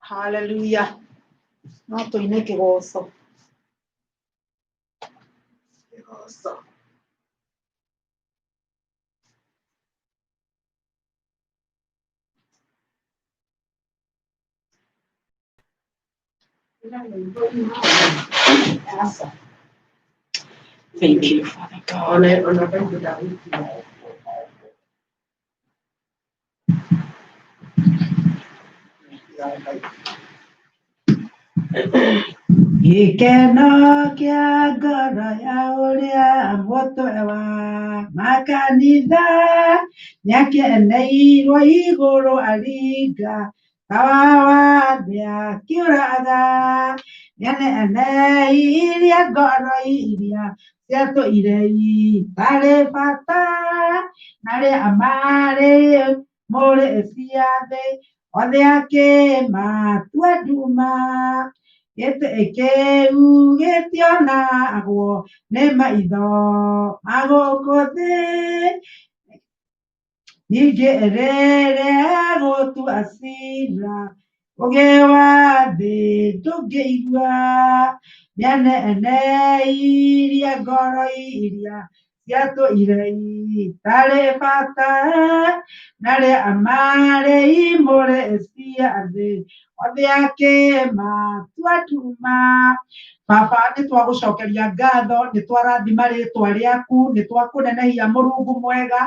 Hallelujah. No tuine kĩgoco. Kĩgoco. Thank you, Father God. Ikeno kia ngoro ya ũrĩa mũtwe makanitha nĩakeneirwo igũrũ aringa tawa wa thĩ akiuraga nĩaneneirie ngoro iria ciatũire itarĩ bata na rĩa marĩ mũrĩ cia thĩ othe akĩmatua nduma gĩtĩ kĩu gĩtionagwo nĩ maitho ma gũkũ thĩ ningĩ rĩrĩa gũtua cira ũgĩ wa thĩ ndũngĩigua nĩaneneirie ngoro iria ciatũire itarĩ bata na rĩa marĩ imũrĩ cia thĩ othe akĩmatua nduma. Baba nĩtwagũcokeria ngatho nĩtwarathima rĩtwa rĩaku nĩtwakũnenehia Mũrungu mwega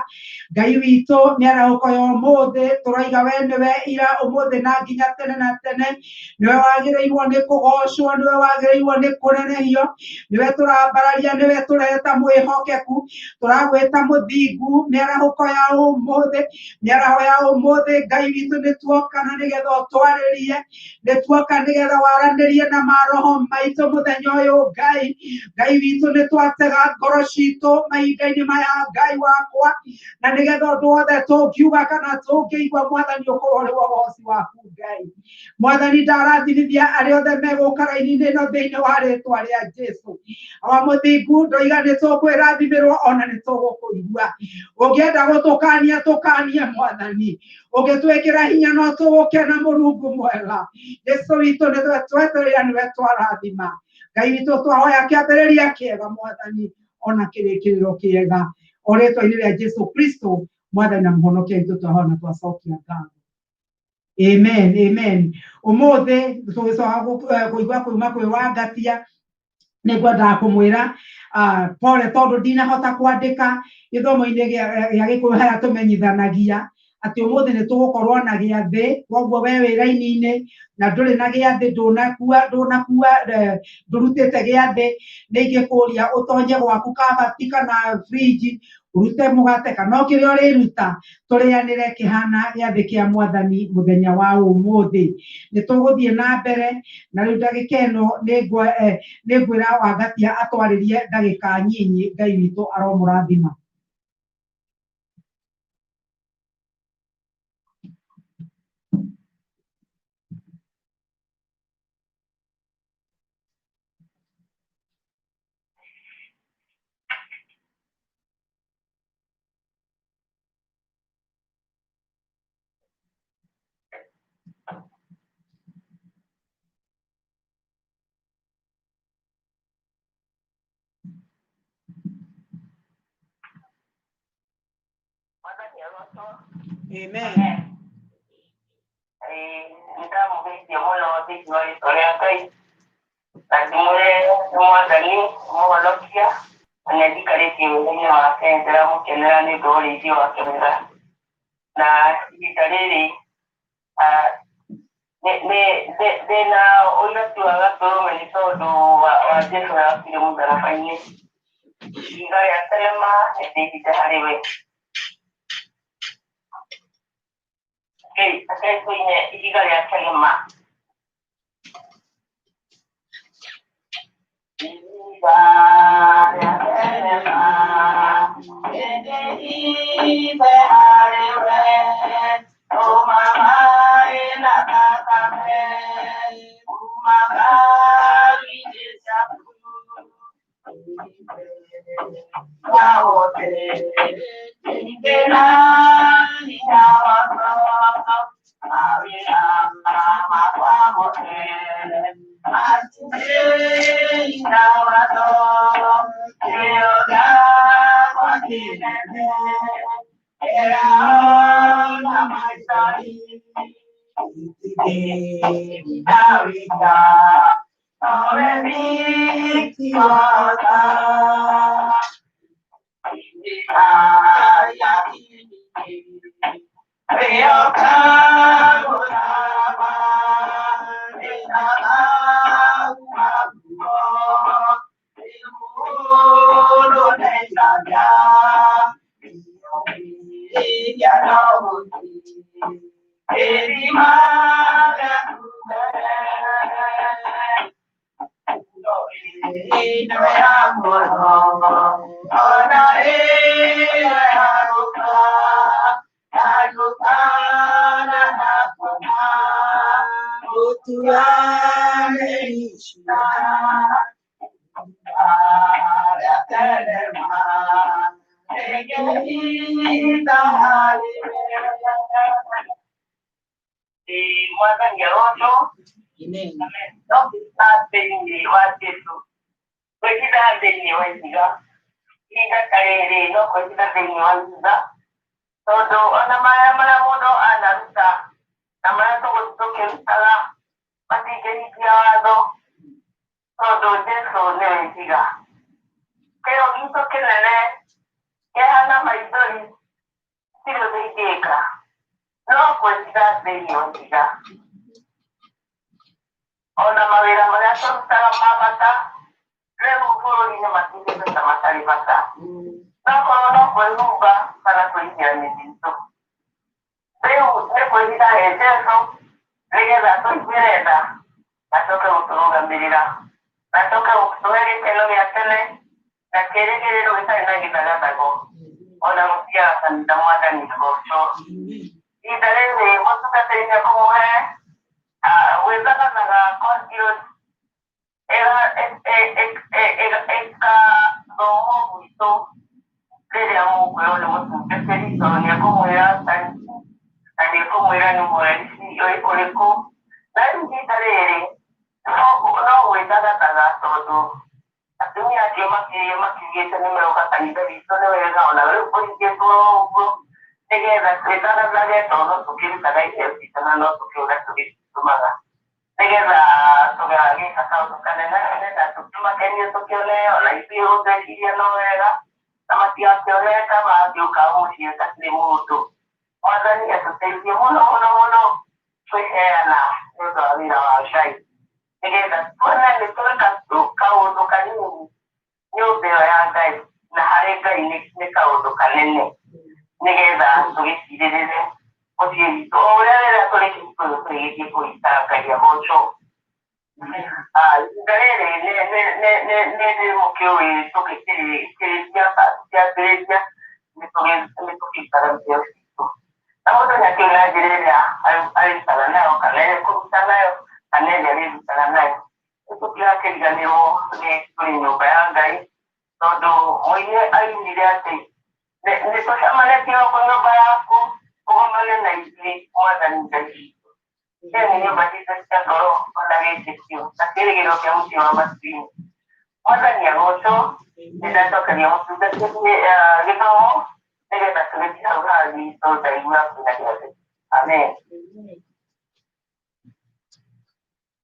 Ngai witũ mĩarahũko ya ũmũthĩ tũroiga we nĩwe ira ũmũthĩ na nginya tene na tene nĩwe wagĩrĩirwo nĩ kũgocwo nĩwe wagĩrĩirwo nĩ kũnenehio nĩwe tũrambararia nĩwe tũreta mwĩhokeku tũragwĩta mũthingu mĩarahũko ya ũmũthĩ mĩaraho ya ũmũthĩ Ngai witũ nĩtuoka na nĩgetha ũtwarĩrie nĩtuoka nĩgetha waranĩrie na maroho maitũ mũthenya ũyũ Ngai witũ nĩtwatega ngoro citũ mahinda-inĩ maya Ngai wakwa na nĩgetha ũndũ wothe tũngiuga kana tũngĩigua Mwathani ũkorwo ũrĩ wo ũhoti waku Ngai. Mwathani ndarathimithia arĩa othe megũka raini-inĩ ĩno thĩinĩ wa rĩtwa rĩa Jesũ wa mũthingu ndoiga nĩtũkwĩrathimĩrwo ona nĩtũgũkũigua ũngĩenda gũtũkania tũkanie Mwathani ũngĩtwĩkĩra hinya no tũgũkena Mũrungu mwega Jesũ witũ nĩwe twetereire nĩwe twarathima Ngai witũ twahoya kĩambĩrĩria kĩega Mwathani ona kĩrĩkĩrĩro kĩega o rĩtwa-inĩ rĩa Jesũ Kristo Mwathani na mũhonokia witũ twahoya na twacokia ngatho. Amen, amen. Ũmũthĩ tũgĩcoka kũigua kuuma kwĩ Wangatia nĩngwendaga kũmwĩra pole tondũ ndinahota kwandĩka gĩthomo-inĩ gĩa Gĩkũyũ harĩa tũmenyithanagia atĩ ũmũthĩ nĩtũgũkorwo na gĩathĩ koguo we wĩ raini-inĩ na ndũrĩ na gĩathĩ ndũnakua ndũrutĩte gĩathĩ nĩingĩkũria ũtonye gwaku kabati kana fridge urute mũgate kana kĩrĩa ũrĩruta tũrĩanĩre kĩhana gĩathĩ kĩa Mwathani mũthenya wa ũmũthĩ nĩtũgũthiĩ na mbere na rĩu ndagĩka ĩno nĩngwĩra Wangatia atwarĩrie ndagĩka nyinyi Ngai witũ aromũrathima. Amen. Nĩndamũgeithia mũno thĩinĩ wa rĩtwa rĩa Ngai na ndĩmwĩre nĩ Mwathani mũhonokia na nĩnjikarĩtie wĩra-inĩ wake ndĩramũkenera nĩ ũndũ wa ũrĩithio wake mwega na ihinda rĩrĩ ndĩna ũiratu wa gatũrũme nĩ tondũ wa Jesũ wakire mũtharaba-inĩ ihiga rĩa thenema nĩndĩhithe harĩ we. Akaikwĩine ihiga rĩa thenema ihiga rĩa thenema nĩndĩhithe harĩ we ũmamaĩ na thakame umagari-inĩ ciaku yaothe ingĩra hinya wako mawĩra makwa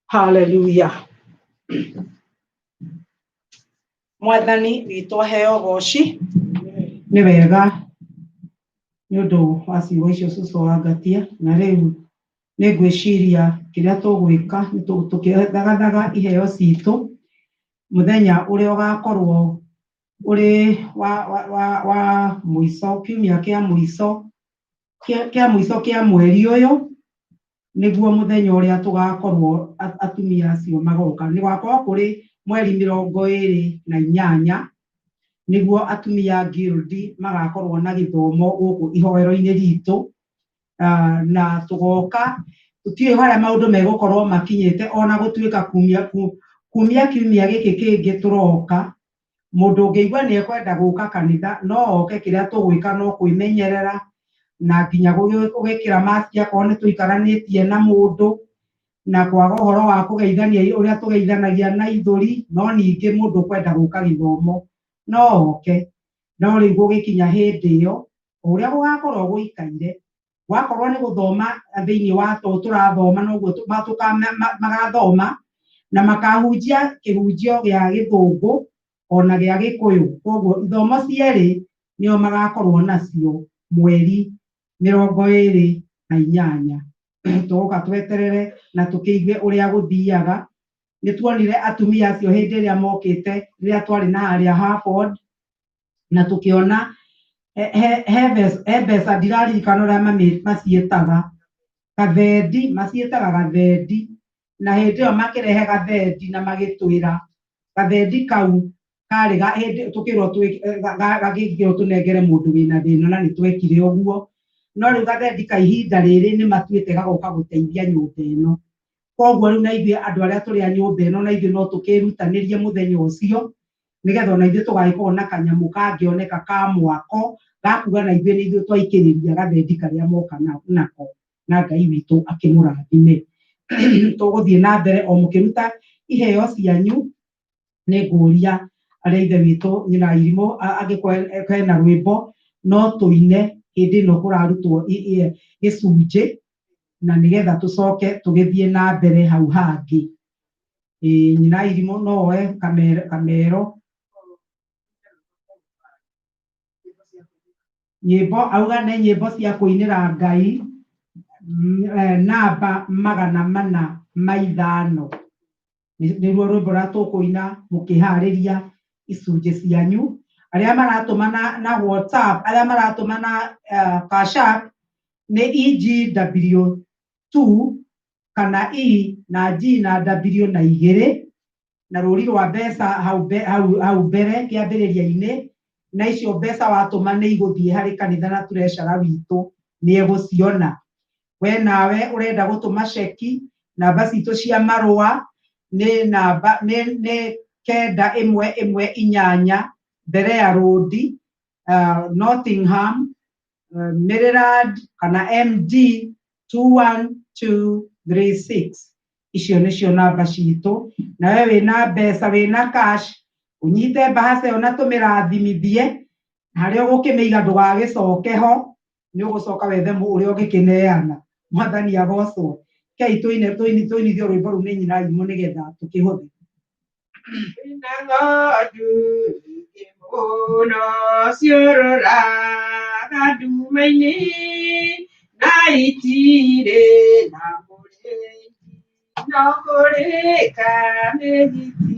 Hallelujah. Mwathani witũ aheo goci nĩ wega nĩ ũndũ wa ciugo icio Cucu wangatia, na rĩu nĩ ngwĩciria kĩrĩa tũgwĩka tũkĩthagathaga iheo citũ mũthenya ũrĩa ũgakorwo ũrĩ wa mũico, kiumia kĩa mũico kĩa mweri ũyũ, nĩguo mũthenya ũrĩa tũgakorwo atumia acio magoka. Nĩ gwakorwo kũrĩ mweri 28 nĩguo atumia Guild magakorwo na gĩthomo gũkũ ihoero-inĩ ritũ, na tũgoka tũtiũĩ harĩa maũndũ megũkorwo makinyĩte, ona gũtuĩka kumia kiumia gĩkĩ kĩngĩ tũroka, mũndũ ũngĩigua nĩ ekwenda gũka kanitha no oke. Kĩrĩa tũgwĩka no kwĩmenyerera na nginya gũgĩkĩra maski akorwo nĩ tũikaranĩtie na mũndũ, na kwaga ũhoro wa kũgeithania ũrĩa tũgeithanagia na ithũri, no ningĩ mũndũ kwenda gũka gĩthomo no oke. No rĩu gũgĩkinya hĩndĩ ĩyo ũrĩa gũgakorwo gũikaire, wakorwo nĩ gũthoma thĩinĩ wa to tũrathoma noguo magathoma na makahunjia kĩhunjio gĩa gĩthũngũ ona gĩa gĩkũyũ. Koguo ithomo cierĩ nĩo magakorwo nacio mweri 28. Tũgoka tweterere na tũkĩigue ũrĩa gũthiaga. Nĩtuonire atumia acio hĩndĩ ĩrĩa mokĩte rĩrĩa twarĩ na harĩa Harvard, na tũkĩona he mbeca ndiraririkana ũrĩa maciĩtaga gathendi, maciĩtaga gathendi, na hĩndĩ ĩyo makĩrehe gathendi na magĩtwĩra gathendi kau karĩ hĩndĩ tũkĩrwo gagĩkĩrwo tũnengere mũndũ wĩna thĩna na nĩtwekire ũguo. No rĩu gathendi ka ihinda rĩrĩ nĩ matuĩte gagoka gũteithia nyũmba ĩno. Koguo rĩu na ithuĩ andũ arĩa tũrĩ a nyũmba ĩno na ithuĩ no tũkĩrutanĩrie mũthenya ũcio, nĩgetha ona ithuĩ tũgagĩkorwo na kanyamũ kangĩoneka ka mwako gakuga na ithuĩ nĩ ithuĩ twaikĩrĩria gathendi karĩa moka nako, na Ngai witũ akĩmũrathime. Tũgũthiĩ na mbere o mũkĩruta iheo cianyu. Nĩ ngũria arĩa ithe witũ nyina Irimũ angĩkorwo hena rwĩmbo no tũine hĩndĩ ĩno kũrarutwo gĩcunjĩ, na nĩgetha tũcoke tũgĩthiĩ na mbere hau hangĩ. Nyina Irimũ no oe kamero. Nyĩmbo auga nĩ nyĩmbo cia kũinĩra Ngai namba 405 nĩruo rwĩmbo rũrĩa tũkũina mũkĩharĩria icunjĩ cianyu. Arĩa maratũmana na WhatsApp, arĩa maratũmana Cash App nĩ EGW2 kana E na G na W na 2 na rũri rwa mbeca hau mbere kĩambĩrĩria-inĩ, na icio mbeca watũma nĩ igũthiĩ harĩ kanitha na treasurer witũ nĩ egũciona. We nawe ũrenda gũtũma ceki, namba citũ cia marũa nĩ namba nĩ 9118 Berea Road, Nottingham, Maryland kana MD 21236. Icio nĩcio namba citũ. Na we wĩna mbeca wĩna cash unyite bahasha ĩyo na tũmĩrathimithie, harĩa ũgũkĩmĩiga ndũgagĩcoke ho, nĩ ũgũcoka wethe ũrĩa ũngĩkĩneana. Mwathani agocwo. Kei tũinithio rwĩmbo rũu nĩ nyina Irimũ nĩgetha tũkĩhũthĩ. Wĩna ng'ondu nyingĩ mũno ciũrũraga nduma-inĩ na itirĩ na mũrĩithi, no kũrĩka nĩ hiti.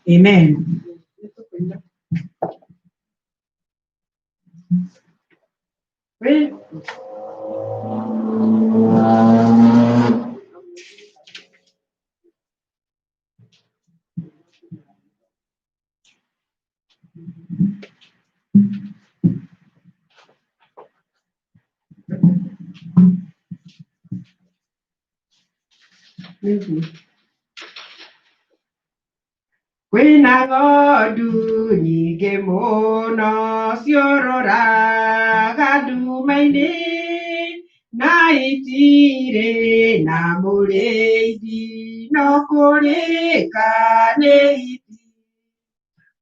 Amen. Wĩna ng'ondu nyingĩ mũno ciũrũraga nduma-inĩ na itirĩ na mũrĩithi, no kũrĩka nĩ hiti.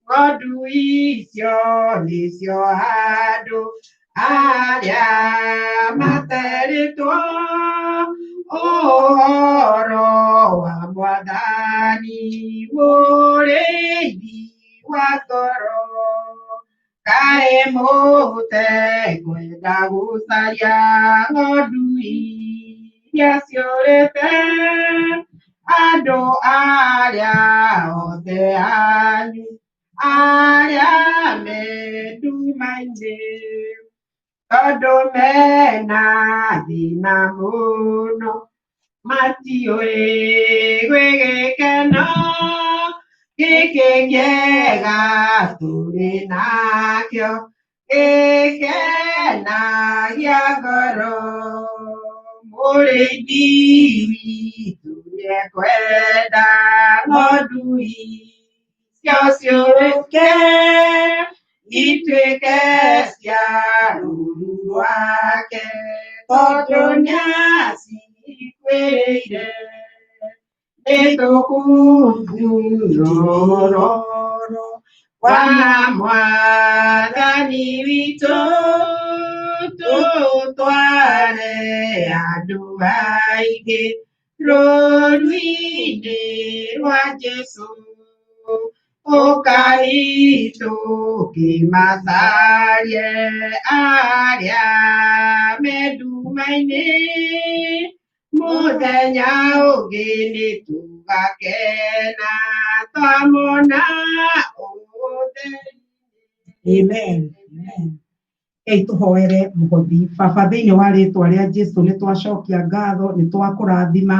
Ng'ondu icio nĩcio andũ arĩa materĩtwo ũhoro wa Mwathani, mũrĩithi wa ngoro. Kaĩ mũtekwenda gũcaria ng'ondu iria ciũrĩte, andũ arĩa othe anyu arĩa me nduma-inĩ, tondũ mena thĩna mũno matiũĩ gwĩ gĩkeno gĩkĩ kĩega tũrĩ nakĩo gĩkenagia ngoro. Mũrĩithi witũ nĩekwenda ng'ondu icio ciũrĩke ituĩke cia rũru rwake. Totonyasi kwere Netokumburoro Wamwathani witũ tũtware andũ aingĩ rũũru-inĩ rwa Jesũ ũkai tũkĩmatharie arĩa me nduma-inĩ mũthenya ũngĩ nĩ tũgakena twamona ũtheri. Amen. Amen. Tũhoere mũhothi. Baba, thĩinĩ wa rĩĩtwa rĩa Jesũ nĩ twacokia ngatho, nĩ twakũrathima,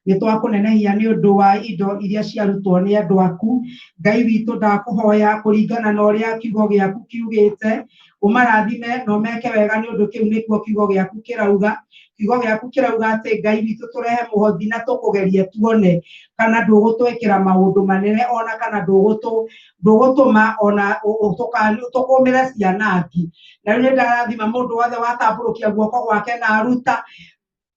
nĩ twakũnenehia nĩ ũndũ wa indo iria ciarutwo nĩ andũ aku. Ngai witũ ndakũhoya kũringana na ũrĩa kiugo gĩaku kiugĩte, ũmarathime na ũmeke wega nĩ ũndũ kĩu nĩkuo kiugo gĩaku kĩrauga. Kiugo gĩaku kĩrauga atĩ Ngai witũ tũrehe mũhothi na tũkũgerie tuone kana ndũgũtwĩkĩra maũndũ manene ona kana ndũgũtũma ona tũkũmĩre cianangi. Na rĩu nĩ ndarathima mũndũ wothe watambũrũkia guoko gwake na aruta.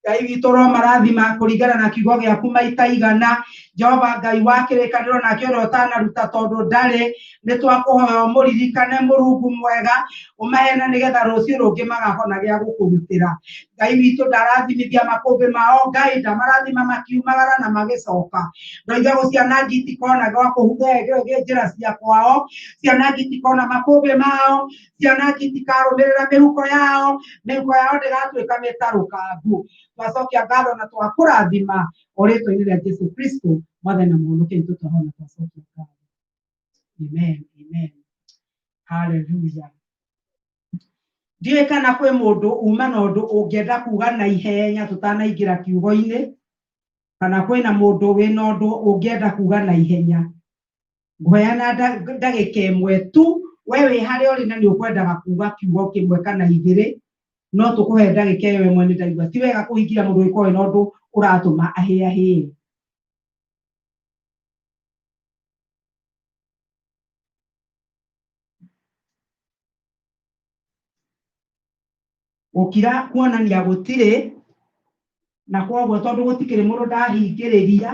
Ngai witũ ũromarathima kũringana na kiugo gĩaku maita igana. Jehova Ngai wa kĩrĩkanĩro nake ũrĩa ũtanaruta tondũ ndarĩ, nĩ twakũhoya ũmũririkane Mũrungu mwega, ũmaheane nĩgetha rũciũ rũngĩ magakona gĩa gũkũrutĩra. Ngai witũ ndarathimithia makũmbĩ mao, Ngai ndamarathima makiumagara na magĩcoka. Ndoiga gũcianangi itikona gwa kũhũthĩra njĩra cia kwao, cianangi itikona makũmbĩ mao, cianangi itikarũmĩrĩra mĩhuko yao ndĩgatuĩka mĩtarũkangu. Twacokia ngatho na twakũrathima o rĩĩtwa-inĩ rĩa Jesũ Kristo Mwathani na Mũhonokia witũ twahoya na twacokia ngatho. Amen. Amen. Hallelujah. Ndiũĩ kana kwĩ mũndũ uma na ũndũ ũngĩenda kuga na ihenya tũtanaingĩra kiugo-inĩ, kana kwĩna mũndũ wĩna ũndũ ũngĩenda kuga na ihenya. Ngũheana ndagĩka ĩmwe tu, we wĩ harĩa ũrĩ na nĩ ũkwendaga kuga kiugo kĩmwe kana igĩrĩ, no tũkũhe ndagĩka ĩyo ĩmwe. Nĩ ndaigua ti wega kũhingira mũndũ wĩkoĩ na ũndũ ũratũma ahĩahĩe. Gũkira kuonania gũtirĩ, na kwoguo tondũ gũtikĩrĩ mũndũ ndahingĩrĩria,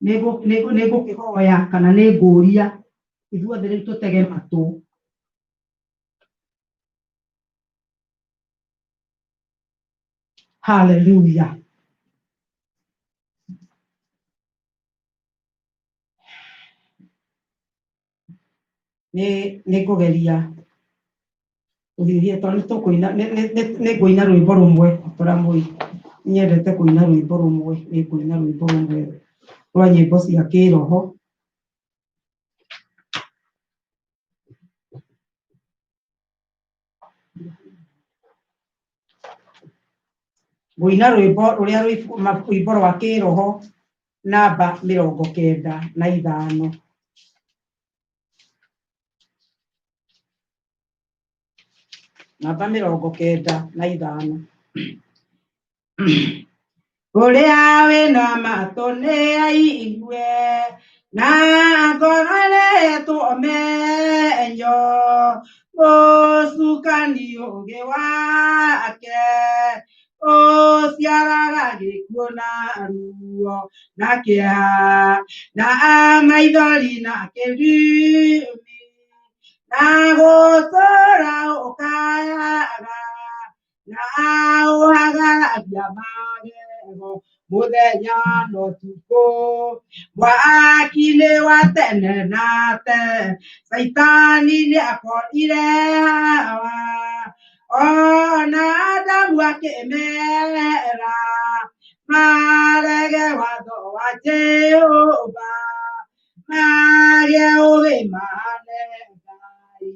nĩ ngũkĩhoya kana nĩ ngũria ithuothe rĩu tũtege matũ. Hallelujah. Nĩ ngũgeria ũhiũhie tondũ nĩ ngũina rwĩmbo rũmwe tũramũi. Nyendete kũina rwĩmbo rũmwe, nĩ ngũina rwĩmbo rũmwe rwa nyĩmbo cia kĩroho. Ngũina rwĩmbo rũrĩa rwĩmbo rwa kĩroho namba 95. Namba 95. Ũrĩa wĩna matũ nĩ aigue na ngorore tũmenyo mũcukani ũngĩ wake ũciaraga gĩkuũ na ruo na kĩeha na maithori na kĩrumi na gũtũra ũkayaga na ũhagaragia magego mũthenya na ũtukũ. Mwaki-inĩ wa tene na tene Saitani nĩakorire hawa, ona Adamu akĩmera marege watho wa Jehova, magĩe ũgĩ mahane Ngai,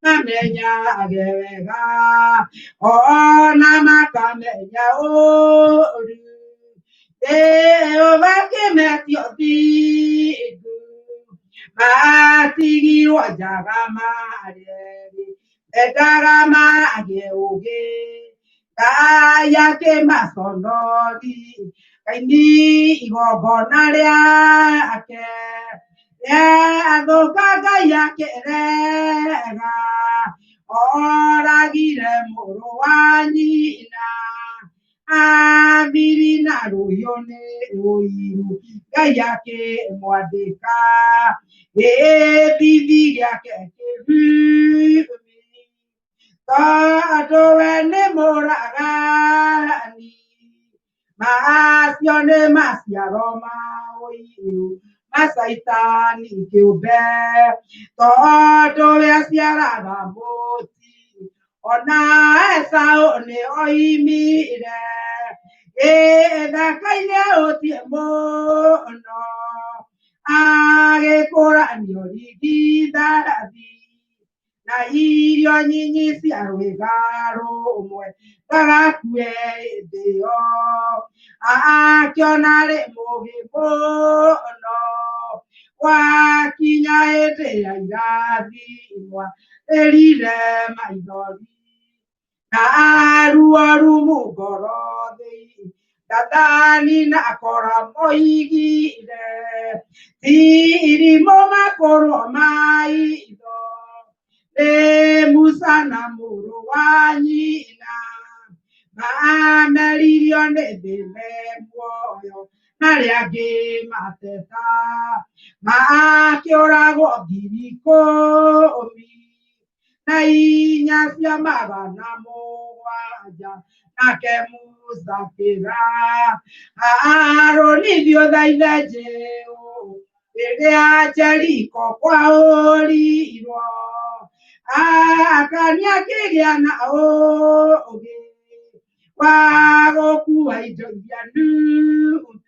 mamenyage wega ona makamenya ũũru. Jehova akĩmetia ũthingu, matigirwo njaga marĩe, endaga magĩe ũgĩ. Ngai akĩmaconoria Kaini igongona rĩake, rĩathũka Ngai akĩrega, oragire mũrũ wa nyina Amirina Royone Oiru Gayake Mwadeka Bibiga Keke Tadowene Moragani Masione Masia Roma Oiru Masaitani Kube Tadowea Siara Moti Ona esa one oimire da kaile oti mo no age kora nyori gidarabi na irio nyinyi si arwegaro mwe tarakue deo kionare moge no wa kinya ete ya irabi mwa erire maidori Aru mugorode dadani na kora moigi de tiri moma koro mai do musana muru wanyi na melione de memoyo nariage mateta kiora go diriko omi Nainya siamaga namo waja nake musafira aronivyo dhaileje ere ajariko kwa oliro akania kigia na oge wago kuwaijo yanu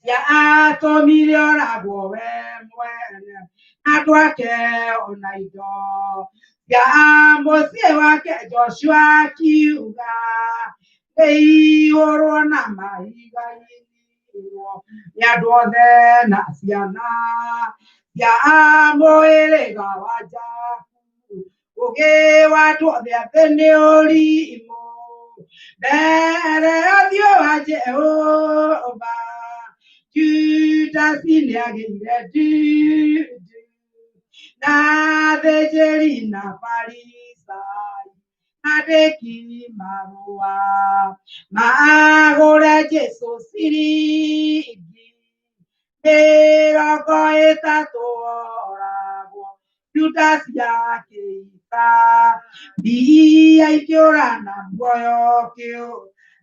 ya atomiliona gwowe mwene atwake onaido ya mosie wake Joshua kiuga ei orona maiga yiro ya duothe na ciana ya moelega waja uge watuothe athene orimo mbere athio wa Jehova Judas iliagire na thejeri na farisai na deki marua magore Jesu sirigi mĩrongo ĩtatũ oragwo Judas yake ita mbia ikĩũrana muoyo kĩu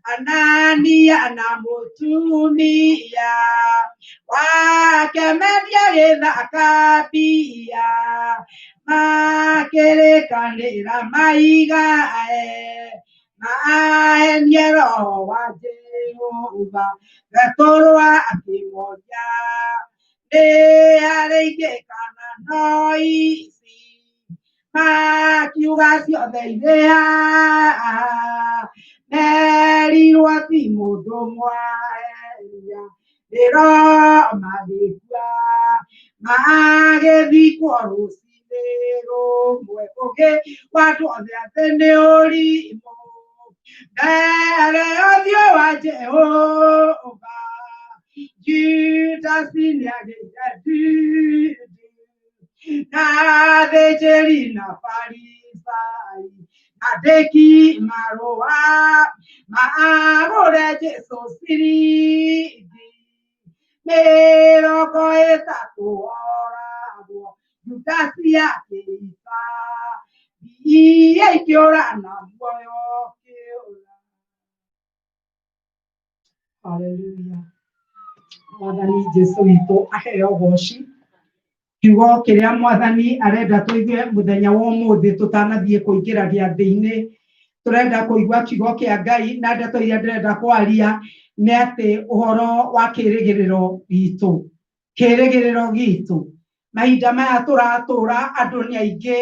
Anania na mũtumia wake mendia gĩthaka mbia makĩrĩkanĩra maigae mahenie roho wa Jehova Petro akĩmoria nĩ harĩ ingĩ kana no ici makiuga ciothe irĩ haha merirwo ti mũndũ mwaheria rĩro magĩkua magĩthikwo rũcinĩ rũmwe ũngĩ watu othe atĩ nĩ ũrimũ mbere ũthiũ wa Jehova Judas nĩagĩire nduthi na thĩnjĩri na farisai andĩki marũa magũre Jesu ciringi mĩrongo ĩtatũ oragwo Judasi akĩita mbia ikĩũrana muoyo kĩũra. Haleluya. Mwathani Jesu witũ aheo goci. Kiugo kĩrĩa Mwathani arenda tũigue mũthenya wa ũmũthĩ tũtanathiĩ kũingĩra gĩathĩ-inĩ turenda kũigua kiugo kĩa Ngai na ndeto iria ndĩrenda kwaria nĩ atĩ ũhoro wa kĩrĩgĩrĩro gitũ mahinda maya tũratũra andũ nĩ aingĩ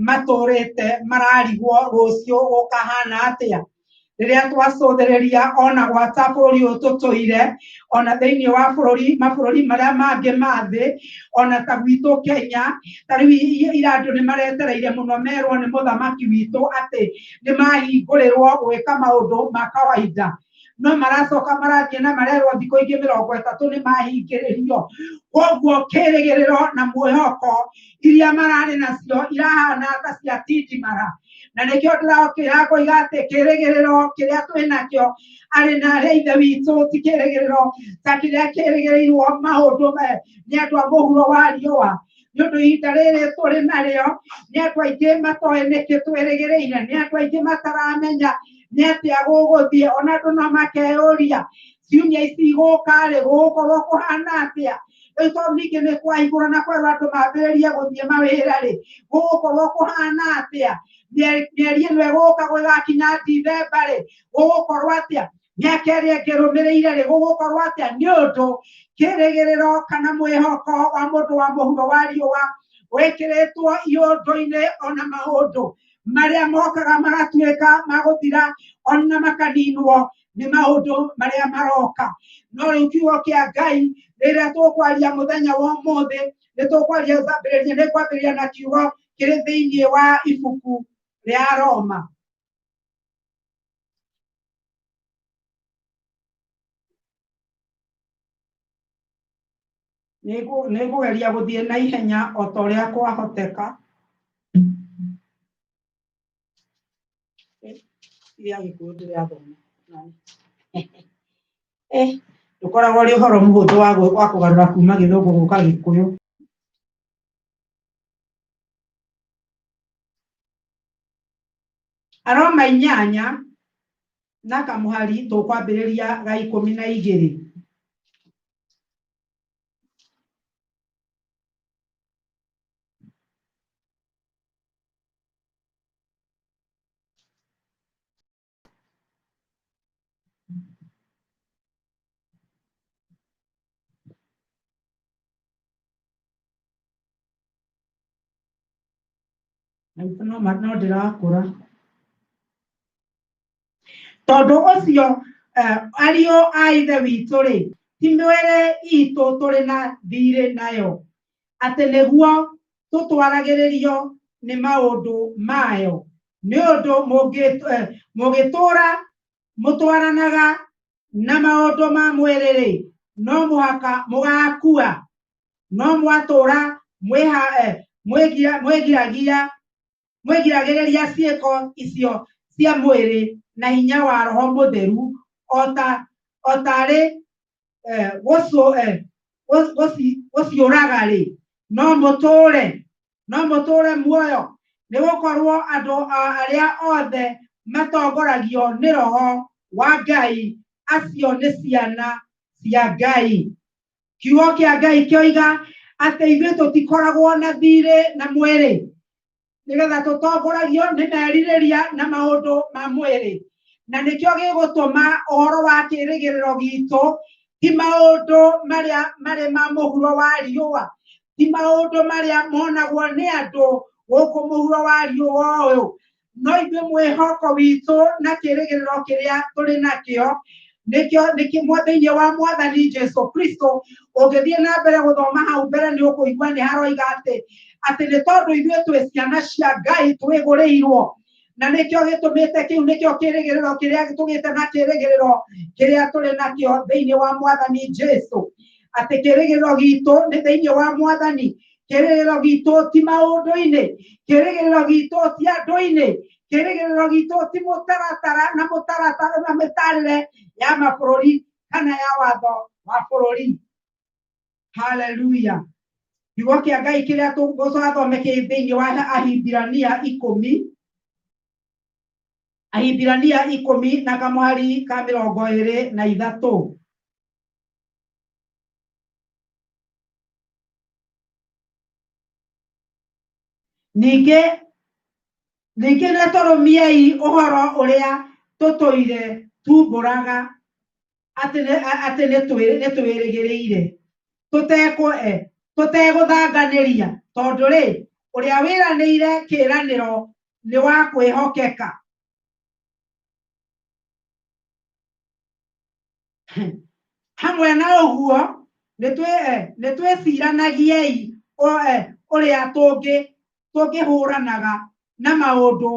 matũrĩte mararigwo rũciũ gũkahana atĩa rĩrĩa twacũthĩrĩria ona gwata bũrũri ũyũ tũtũire ona thĩinĩ wa mabũrũri marĩa mangĩ ma thĩ ona ta gwitũ Kenya ta rĩu ira andũ nĩ maretereire mũno merwo nĩ mũthamaki witũ atĩ nĩ mahingũrĩrwo gwĩka maũndũ ma kawaida no maracoka marathiĩ na marerwo thikũ ingĩ 30 nĩ mahingĩrĩrio koguo kĩrĩgĩrĩro na mwĩhoko iria mararĩ nacio irahana ta cia tindimara na nä kä o ndä rakä ra kå iga atä kä rä gä rä ro kä rä a twä nakä o arä narä a ithe witå ti kä rä gä rä ro ta kä rä a kä rä gä rä irwo maå ndå nä andå a må huro wa riåa nä å ndå ihinda rä rä tå rä narä o nä andå aingä matoä nä kä twä rä gä rä ire nä andå aingä mataramenya nä atä a gå gå thiä ona andå no makeyå ria ciumia ici gå karä gå gå korwo kå hana atä a rä u tondå ningä nä kwahingå ra na kwerwo andå mambä rä rie gå thiä mawä ra rä gå gå korwo kå hana atä a mĩeri ĩno ĩgũka gũgakinya Dithemba rĩ gũgũkorwo atĩa mĩaka ĩrĩa ĩngĩrũmĩrĩire rĩ gũgũkorwo atĩa nĩ ũndũ kĩrĩgĩrĩro kana mwĩhoko wa mũndũ wa mũhuro wa riũa wĩkĩrĩtwo iũndũ-inĩ ona maũndũ marĩa mokaga magatuĩka magũthira ona makaninwo nĩ maũndũ marĩa maroka no rĩu kiugo kĩa Ngai rĩrĩa tũkwaria mũthenya wa ũmũthĩ nĩ tũkwaria nĩ kwambĩrĩria na kiugo kĩrĩ thĩinĩ wa ibuku rĩa Roma nĩ ngũgeria gũthiĩ na ihenya o ta ũrĩa kwahoteka ndũkoragwo ũrĩ ũhoro mũhũthũ wa kũgarũra kuma Gĩthũngũ gũka Gĩkũyũ. Aroma 8 na kamũhari tũkwambĩrĩria ga 12. No ndĩrakũra tondũ ũcio ariũ a ithe witũ rĩ ti mĩrĩ itũ tũrĩ na thirĩ nayo atĩ nĩguo tũtwaragĩrĩrio nĩ maũndũ mayo nĩ ũndũ mũgĩtũra mũtwaranaga na maũndũ ma mwĩrĩ rĩ no mũhaka mũgakua no mwatũra mwĩgiragĩrĩria ciĩko icio cia mwĩrĩ na hinya wa Roho Mũtheru o tarĩ gũciũraga rĩ no mũtũre muoyo nĩ gũkorwo andũ arĩa othe matongoragio nĩ Roho wa Ngai acio nĩ ciana cia Ngai. Kiugo kĩa Ngai kĩoiga atĩ ithuĩ tũtikoragwo na thirĩ na mwĩrĩ nĩgetha tũtongoragio nĩ merirĩria na maũndũ ma mwĩrĩ na nĩkĩo gĩgũtũma ũhoro wa kĩrĩgĩrĩro gitũ ti maũndũ marĩ ma mũhuro wa riũa ti maũndũ marĩa monagwo nĩ andũ gũkũ mũhuro wa riũa ũyũ no ithuĩ mwĩhoko witũ na kĩrĩgĩrĩro kĩrĩa tũrĩ nakĩo nĩkĩo thĩinĩ wa Mwathani Jesũ Kristo ũngĩthiĩ na mbere gũthoma hau mbere nĩ ũkũigua nĩ haroiga atĩ nĩ tondũ ithuĩ twĩ ciana cia Ngai twĩgũrĩirwo na nĩkĩo gĩtũmĩte kĩu nĩkĩo kĩrĩgĩrĩro kĩrĩa tũgĩte na kĩrĩgĩrĩro kĩrĩa tũrĩ nakĩo thĩinĩ wa Mwathani Jesũ atĩ kĩrĩgĩrĩro gitũ nĩ thĩinĩ wa Mwathani kĩrĩgĩrĩro gitũ ti maũndũ-inĩ kĩrĩgĩrĩro gitũ ti andũ-inĩ kĩrĩgĩrĩro gitũ ti mũtaratara na mĩtarĩre ya mabũrũri kana ya watho wa bũrũri. Haleluya. Kiugo kĩa Ngai kĩrĩa tũgũthome thĩinĩ wa Ahibirania 10 na kamũhari ka 23. Ningĩ nĩtũrũmiei ũhoro ũrĩa tũtũire tumbũraga atĩ nĩtwĩrĩgĩrĩire tũtegũthanganĩria tondũ rĩ ũrĩa wĩranĩire kĩĩranĩro nĩ wa kwĩhokeka. Hamwe na ũguo nĩtwĩciranagiei ũrĩa tũngĩhũranaga na maũndũ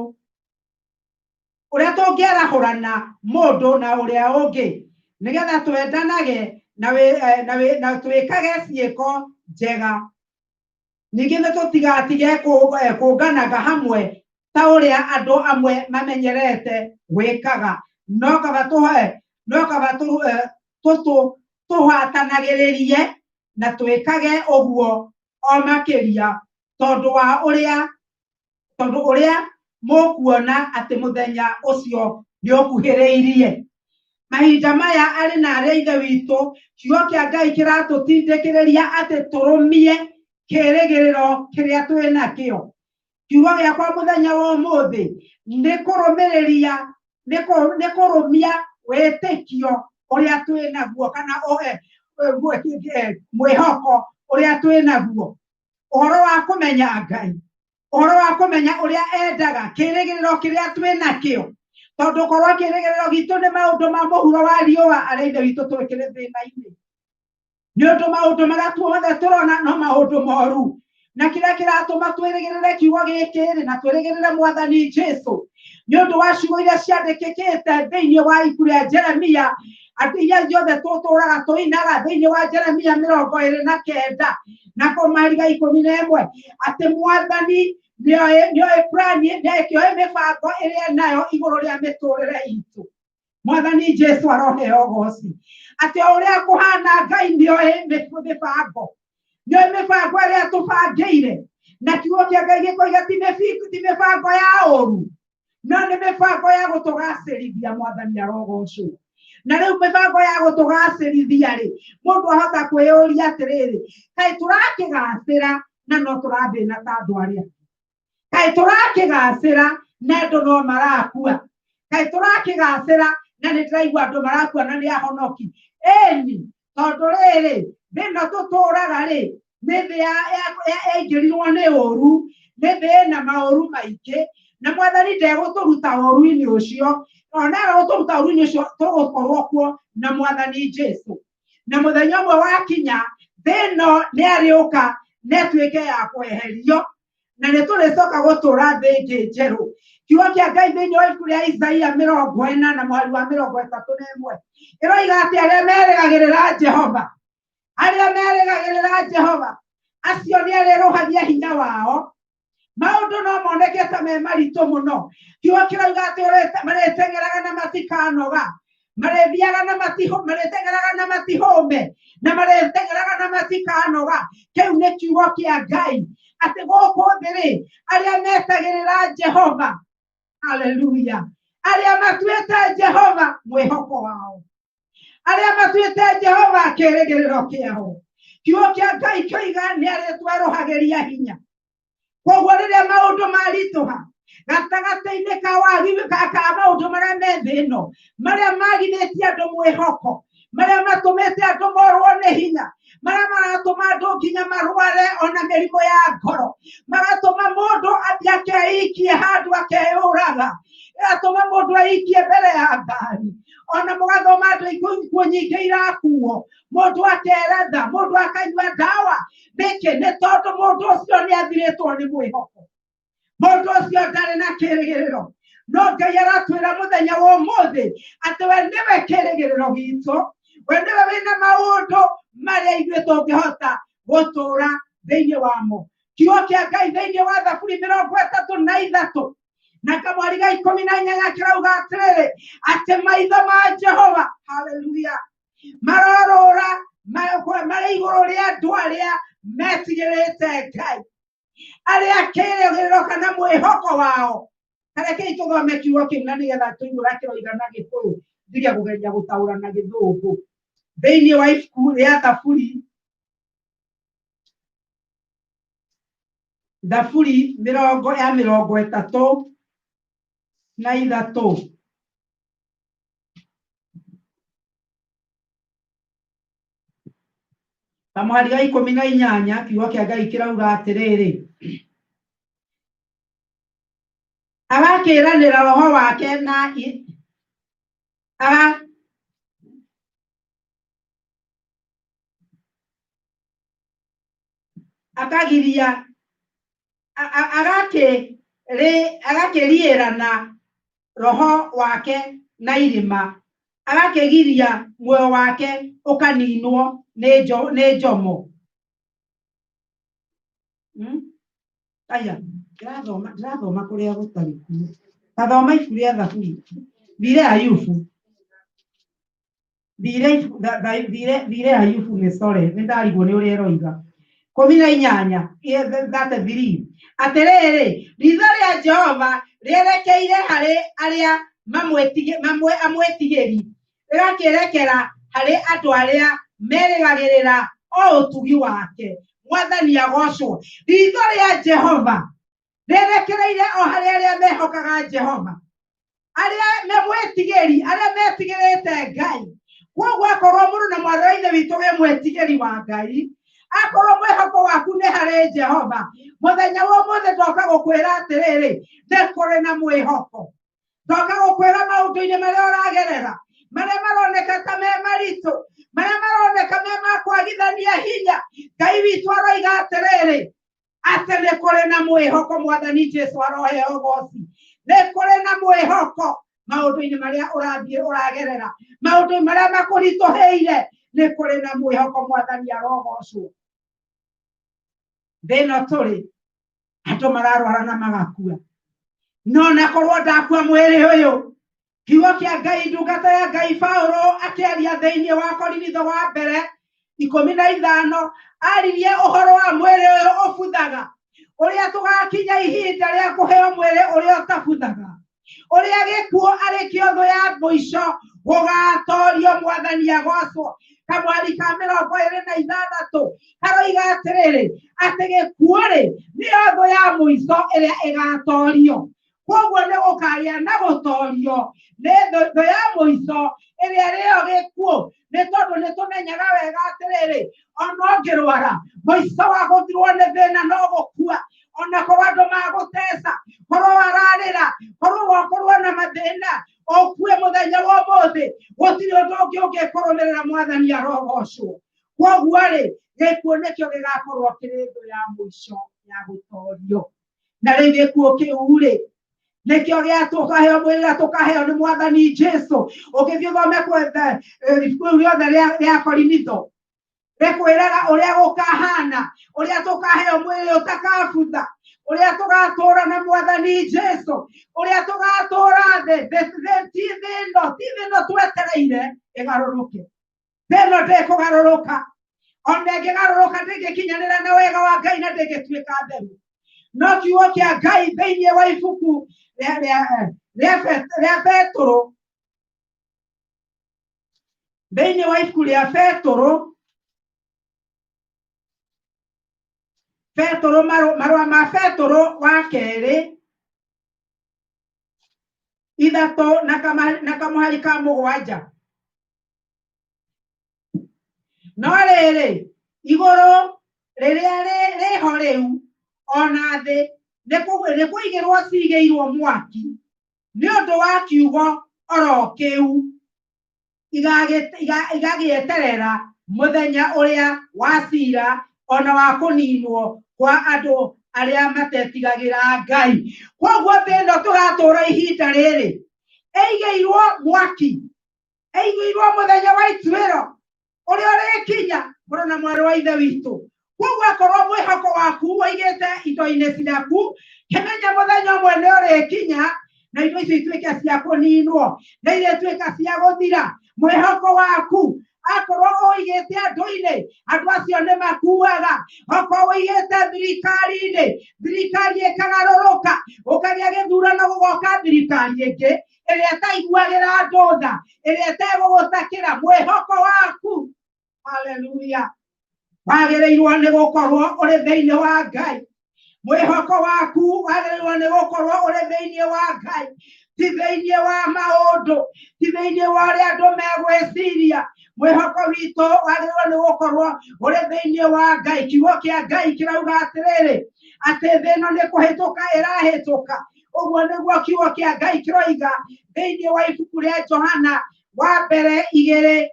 ũrĩa tũngĩarahũrana mũndũ na ũrĩa ũngĩ nĩgetha twendanage na twĩkage ciĩko njega. Ningĩ nĩtũtigatige kũnganaga hamwe ta uria andu amwe mamenyerete gwikaga no kaba tuhatanagiririe na twikage uguo o makiria tondu uria mukuona ati muthenya ucio ni ukuhiriirie mahinda maya ari na areithe witu kiugo kia Ngai kiratutindikiriria ati turumie kirigiriro kiria twina kio kiugo giakwa muthenya wa umuthi ni kurumiriria ni kurumia witikio uria twinaguo kana mwihoko uria twinaguo uhoro wa kumenya Ngai uhoro wa kumenya uria endaga kirigiriro kiria twinakio tondu korwo kirigiriro gitu ni maundu ma muhuro wa riua areithe witu twikire thina-ini ni undu maundu maria tuothe turona no maundu moru na kiria kiratuma twirigirire kiugo giki na twirigirire mwathani Jesu ni undu wa ciugo iria ciandikikite thiini wa ibuku ria Jeremia ati iria ciothe tuturaga tuinaga thiini wa Jeremia 29 na Komariga 11 ati mwathani nioe plani nekioe mibango iria nayo iguru ria miturire itu mwathani Jesu aroheo goci ati uria kuhana Ngai nioe mibango iria tubangiire na kiugo kia Ngai gikoiga ti mibango ya uru no ni mibango ya gutugacirithia mwathani arogocwo na riu mibango ya gutugacirithia ri mundu ahota kwiyuria atiriri kai turakigacira na no turabina ta andu aria kai turakigacira na andu no marakua kai turakigacira na ni turaigua andu marakua na ni ahonoki eni tondu riri thina tuturaga ri ni thi yaingirirwo ni uru ni thi na mauru maingi na mwathani ndeguturuta uru-ini ucio ona guturuta uru-ini ucio tugukorwo kuo na mwathani Jesu na muthenya umwe wakinya thino ni ariuka netwike ya kweherio na nituricoka gutura thi ingi njeru kiugo kia Ngai thiini wa ibuku ria Isaia 40 na mwari wa 31 iroiga ati aria merigagirira Jehova acio ni ariruhagia hinya wao maundu no moneke ta me maritu muno kiugo kirauga ati maretengeraga na matikanoga marethiaga na maretengeraga na matihome na maretengeraga na matikanoga kiu ni kiugo kia Ngai ati guku thiri aria metagirira Jehova haleluya aria matuite Jehova mwihoko wao aria matuite Jehova kirigiriro kiao kiugo kia Ngai kioiga ni aritweruhagiria hinya koguo riria maundu marituha gatagati-ini ka maundu maria me thino maria magithitie andu mwihoko maria matumite andu morwo ni hinya maria maratuma andu nginya marware ona mirimu ya ngoro magatuma mundu athi akeikie handu akeyuraga igatuma mundu aikie mbere ya ngari ona mugathoma andu ikuo nyingi irakuo mundu akeretha mundu akanyua ndawa niki ni tondu mundu ucio ni athiritwo ni mwihoko mundu ucio ndari na kirigiriro no Ngai aratwira muthenya wa umuthi ati we niwe kirigiriro gitu we niwe wina maundu maria ithuĩ tũngĩhota gutura thiini wamo kiugo kia Ngai thiini wa Thaburi 33 na Kamwari ga 18 kirauga atiriri ati maitho ma Jehova haleluya marorora mari iguru ria andu aria metigirite Ngai aria kirigiriro kana mwihoko wao kareke ituthome kiugo kiu na nigetha tuigura kiroiga na Gikuyu ndiria kugeria gutaura na Githungu thiini wa ibuku ria Thaburi 33 Kamwari ga 18 kiugo kia Ngai kirauga atiriri agakiranira roho wake na akagiria agakiriira na roho wake na irima agakigiria muoyo wake ukaninwo ni njomo aya ndĩrathoma kũrĩa gũtarĩ kuo. Tathoma ibuku rĩa Thaburi. Thire Ayubu. Thire Ayubu nĩ core. Nĩ ndarigwo nĩ ũrĩa eroiga. 18:33. Atĩrĩrĩ, ritho rĩa Jehova rĩerekeire harĩ arĩa amwĩtigĩri, rĩgakĩrekera harĩ andũ arĩa merĩgagĩrĩra o ũtugi wake. Mwathani agocwo. Ritho rĩa Jehova rĩerekereire o harĩ arĩa mehokaga Jehova, arĩa memwĩtigĩri, arĩa metigĩrĩte Ngai. Koguo akorwo mũndũ na mwarĩ wa Ithe witũ wĩ mwĩtigĩri wa Ngai, akorwo mwĩhoko waku nĩ harĩ Jehova, mũthenya wa ũmũthĩ ndoka gũkwĩra atĩrĩrĩ, nĩ kũrĩ na mwĩhoko. Ndoka gũkwĩra maũndũ-inĩ marĩa ũragerera, marĩa maroneka ta me maritũ, marĩa maroneka me ma kwagithania hinya, Ngai witũ aroiga atĩrĩrĩ, atĩ nĩ kũrĩ na mwĩhoko. Mwathani Jesũ aroheo ũgooci. Nĩ kũrĩ na mwĩhoko maũndũ-inĩ marĩa ũrathiĩ ũragerera, maũndũ marĩa makũritũhĩire, nĩ kũrĩ na mwĩhoko. Mwathani arogocwo. Thĩno tũrĩ andũ mararwara na magakua, no nakorwo ndakua mwĩrĩ ũyũ, kiugo kĩa Ngai, ndungata ya Ngai Paulo akĩaria thĩinĩ wa Korinitho wa mbere 15 aririe ũhoro wa mwĩrĩ ũyũ ũbuthaga, ũrĩa tũgakinya ihinda rĩa kũheo mwĩrĩ ũrĩa ũtabuthaga, ũrĩa gĩkuũ arĩ kĩo thũ ya mũico gũgatorio. Mwathani agocwo. Kamwari ka 26 karoiga atĩrĩrĩ, atĩ gĩkuũ-rĩ nĩyo thũ ya mũico ĩrĩa ĩgatorio. Koguo nĩ gũkagĩa na gũtorio nĩ thũ ya mũico ĩrĩa rĩyo gĩkuũ, nĩ tondũ nĩ tũmenyaga wega atĩrĩrĩ, ona ũngĩrwara mũico wa gũthirwo nĩ thĩna no gũkua. Ona korwo andũ magũteca, korwo wararĩra, korwo na mathĩna, ũkue mũthenya wa ũmũthĩ, gũtirĩ ũndũ ũngĩ ũngĩkũrũmĩrĩra. Mwathani arogocwo. Koguo-rĩ, gĩkuũ nĩkĩo gĩgakorwo kĩrĩ thũ ya mũico ya gũtorio. Na rĩu gĩkuũ kĩu-rĩ, nĩkĩo gĩatũkaheo mwĩrĩ, tũkaheo nĩ Mwathani Jesũ. Ũgĩthiĩ ũthome ibuku rĩothe rĩa Korinitho, rĩkwĩraga ũrĩa gũkahana, ũrĩa tũkaheo mwĩrĩ ũtakabutha, ũrĩa tũgatũũra na Mwathani Jesũ, ũrĩa tũgatũũra thĩ. Ti thĩno twetereire ĩgarũrũke. Thĩno ndĩkũgarũrũka. Ona ĩngĩgarũrũka ndĩngĩkinyanĩra na wega wa Ngai na ndĩngĩtuĩka theru. No kiugo kĩa Ngai thĩinĩ wa ibuku rĩa Petũrũ, thĩinĩ wa ibuku rĩa marũa ma Petũrũ wa kerĩ 3 na kamũhari ka 7. No rĩrĩ, igũrũ rĩrĩa rĩho rĩu ona thĩ nĩ kũigĩrwo ciigĩirwo mwaki nĩ ũndũ wa kiugo oro kĩu, igagĩeterera mũthenya ũrĩa wa ciira ona wa kũninwo kwa andũ arĩa matetigagĩra Ngai. Koguo thĩno tũratũũra ihinda rĩrĩ ĩigĩirwo mwaki, ĩigĩirwo mũthenya wa ituĩro ũrĩa ũrĩkinya, mũrũ na mwarĩ wa Ithe witũ. Koguo akorwo mwĩhoko waku ũigĩte indo-inĩ ciaku, kĩmenya mũthenya ũmwe nĩ ũrĩkinya na indo icio ituĩke cia kũninwo, na irĩtuĩka cia gũthira. Mwĩhoko waku akorwo ũigĩte andũ-inĩ, andũ acio nĩ makuaga. Okorwo ũigĩte thirikari-inĩ, thirikari ĩkagarũrũka, ũkagĩa gĩthurano gũgoka thirikari ĩngĩ ĩrĩa ĩtaiguagĩra andũ tha, ĩrĩa ĩtegũgũtakĩra. Mwĩhoko waku, haleluya, wagĩrĩirwo nĩ gũkorwo ũrĩ thĩinĩ wa Ngai. Mwĩhoko waku wagĩrĩirwo nĩ gũkorwo ũrĩ thĩinĩ wa Ngai, ti thĩinĩ wa maũndũ, ti thĩinĩ wa ũrĩa andũ megwĩciria. Mwĩhoko witũ wagĩrĩirwo nĩ gũkorwo ũrĩ thĩinĩ wa Ngai. Kiugo kĩa Ngai kĩrauga atĩrĩrĩ, atĩ thĩ ĩno nĩ kũhĩtũka ĩrahĩtũka. Ũguo nĩguo kiugo kĩa Ngai kĩroiga thĩinĩ wa ibuku rĩa Johana wa mbere 2,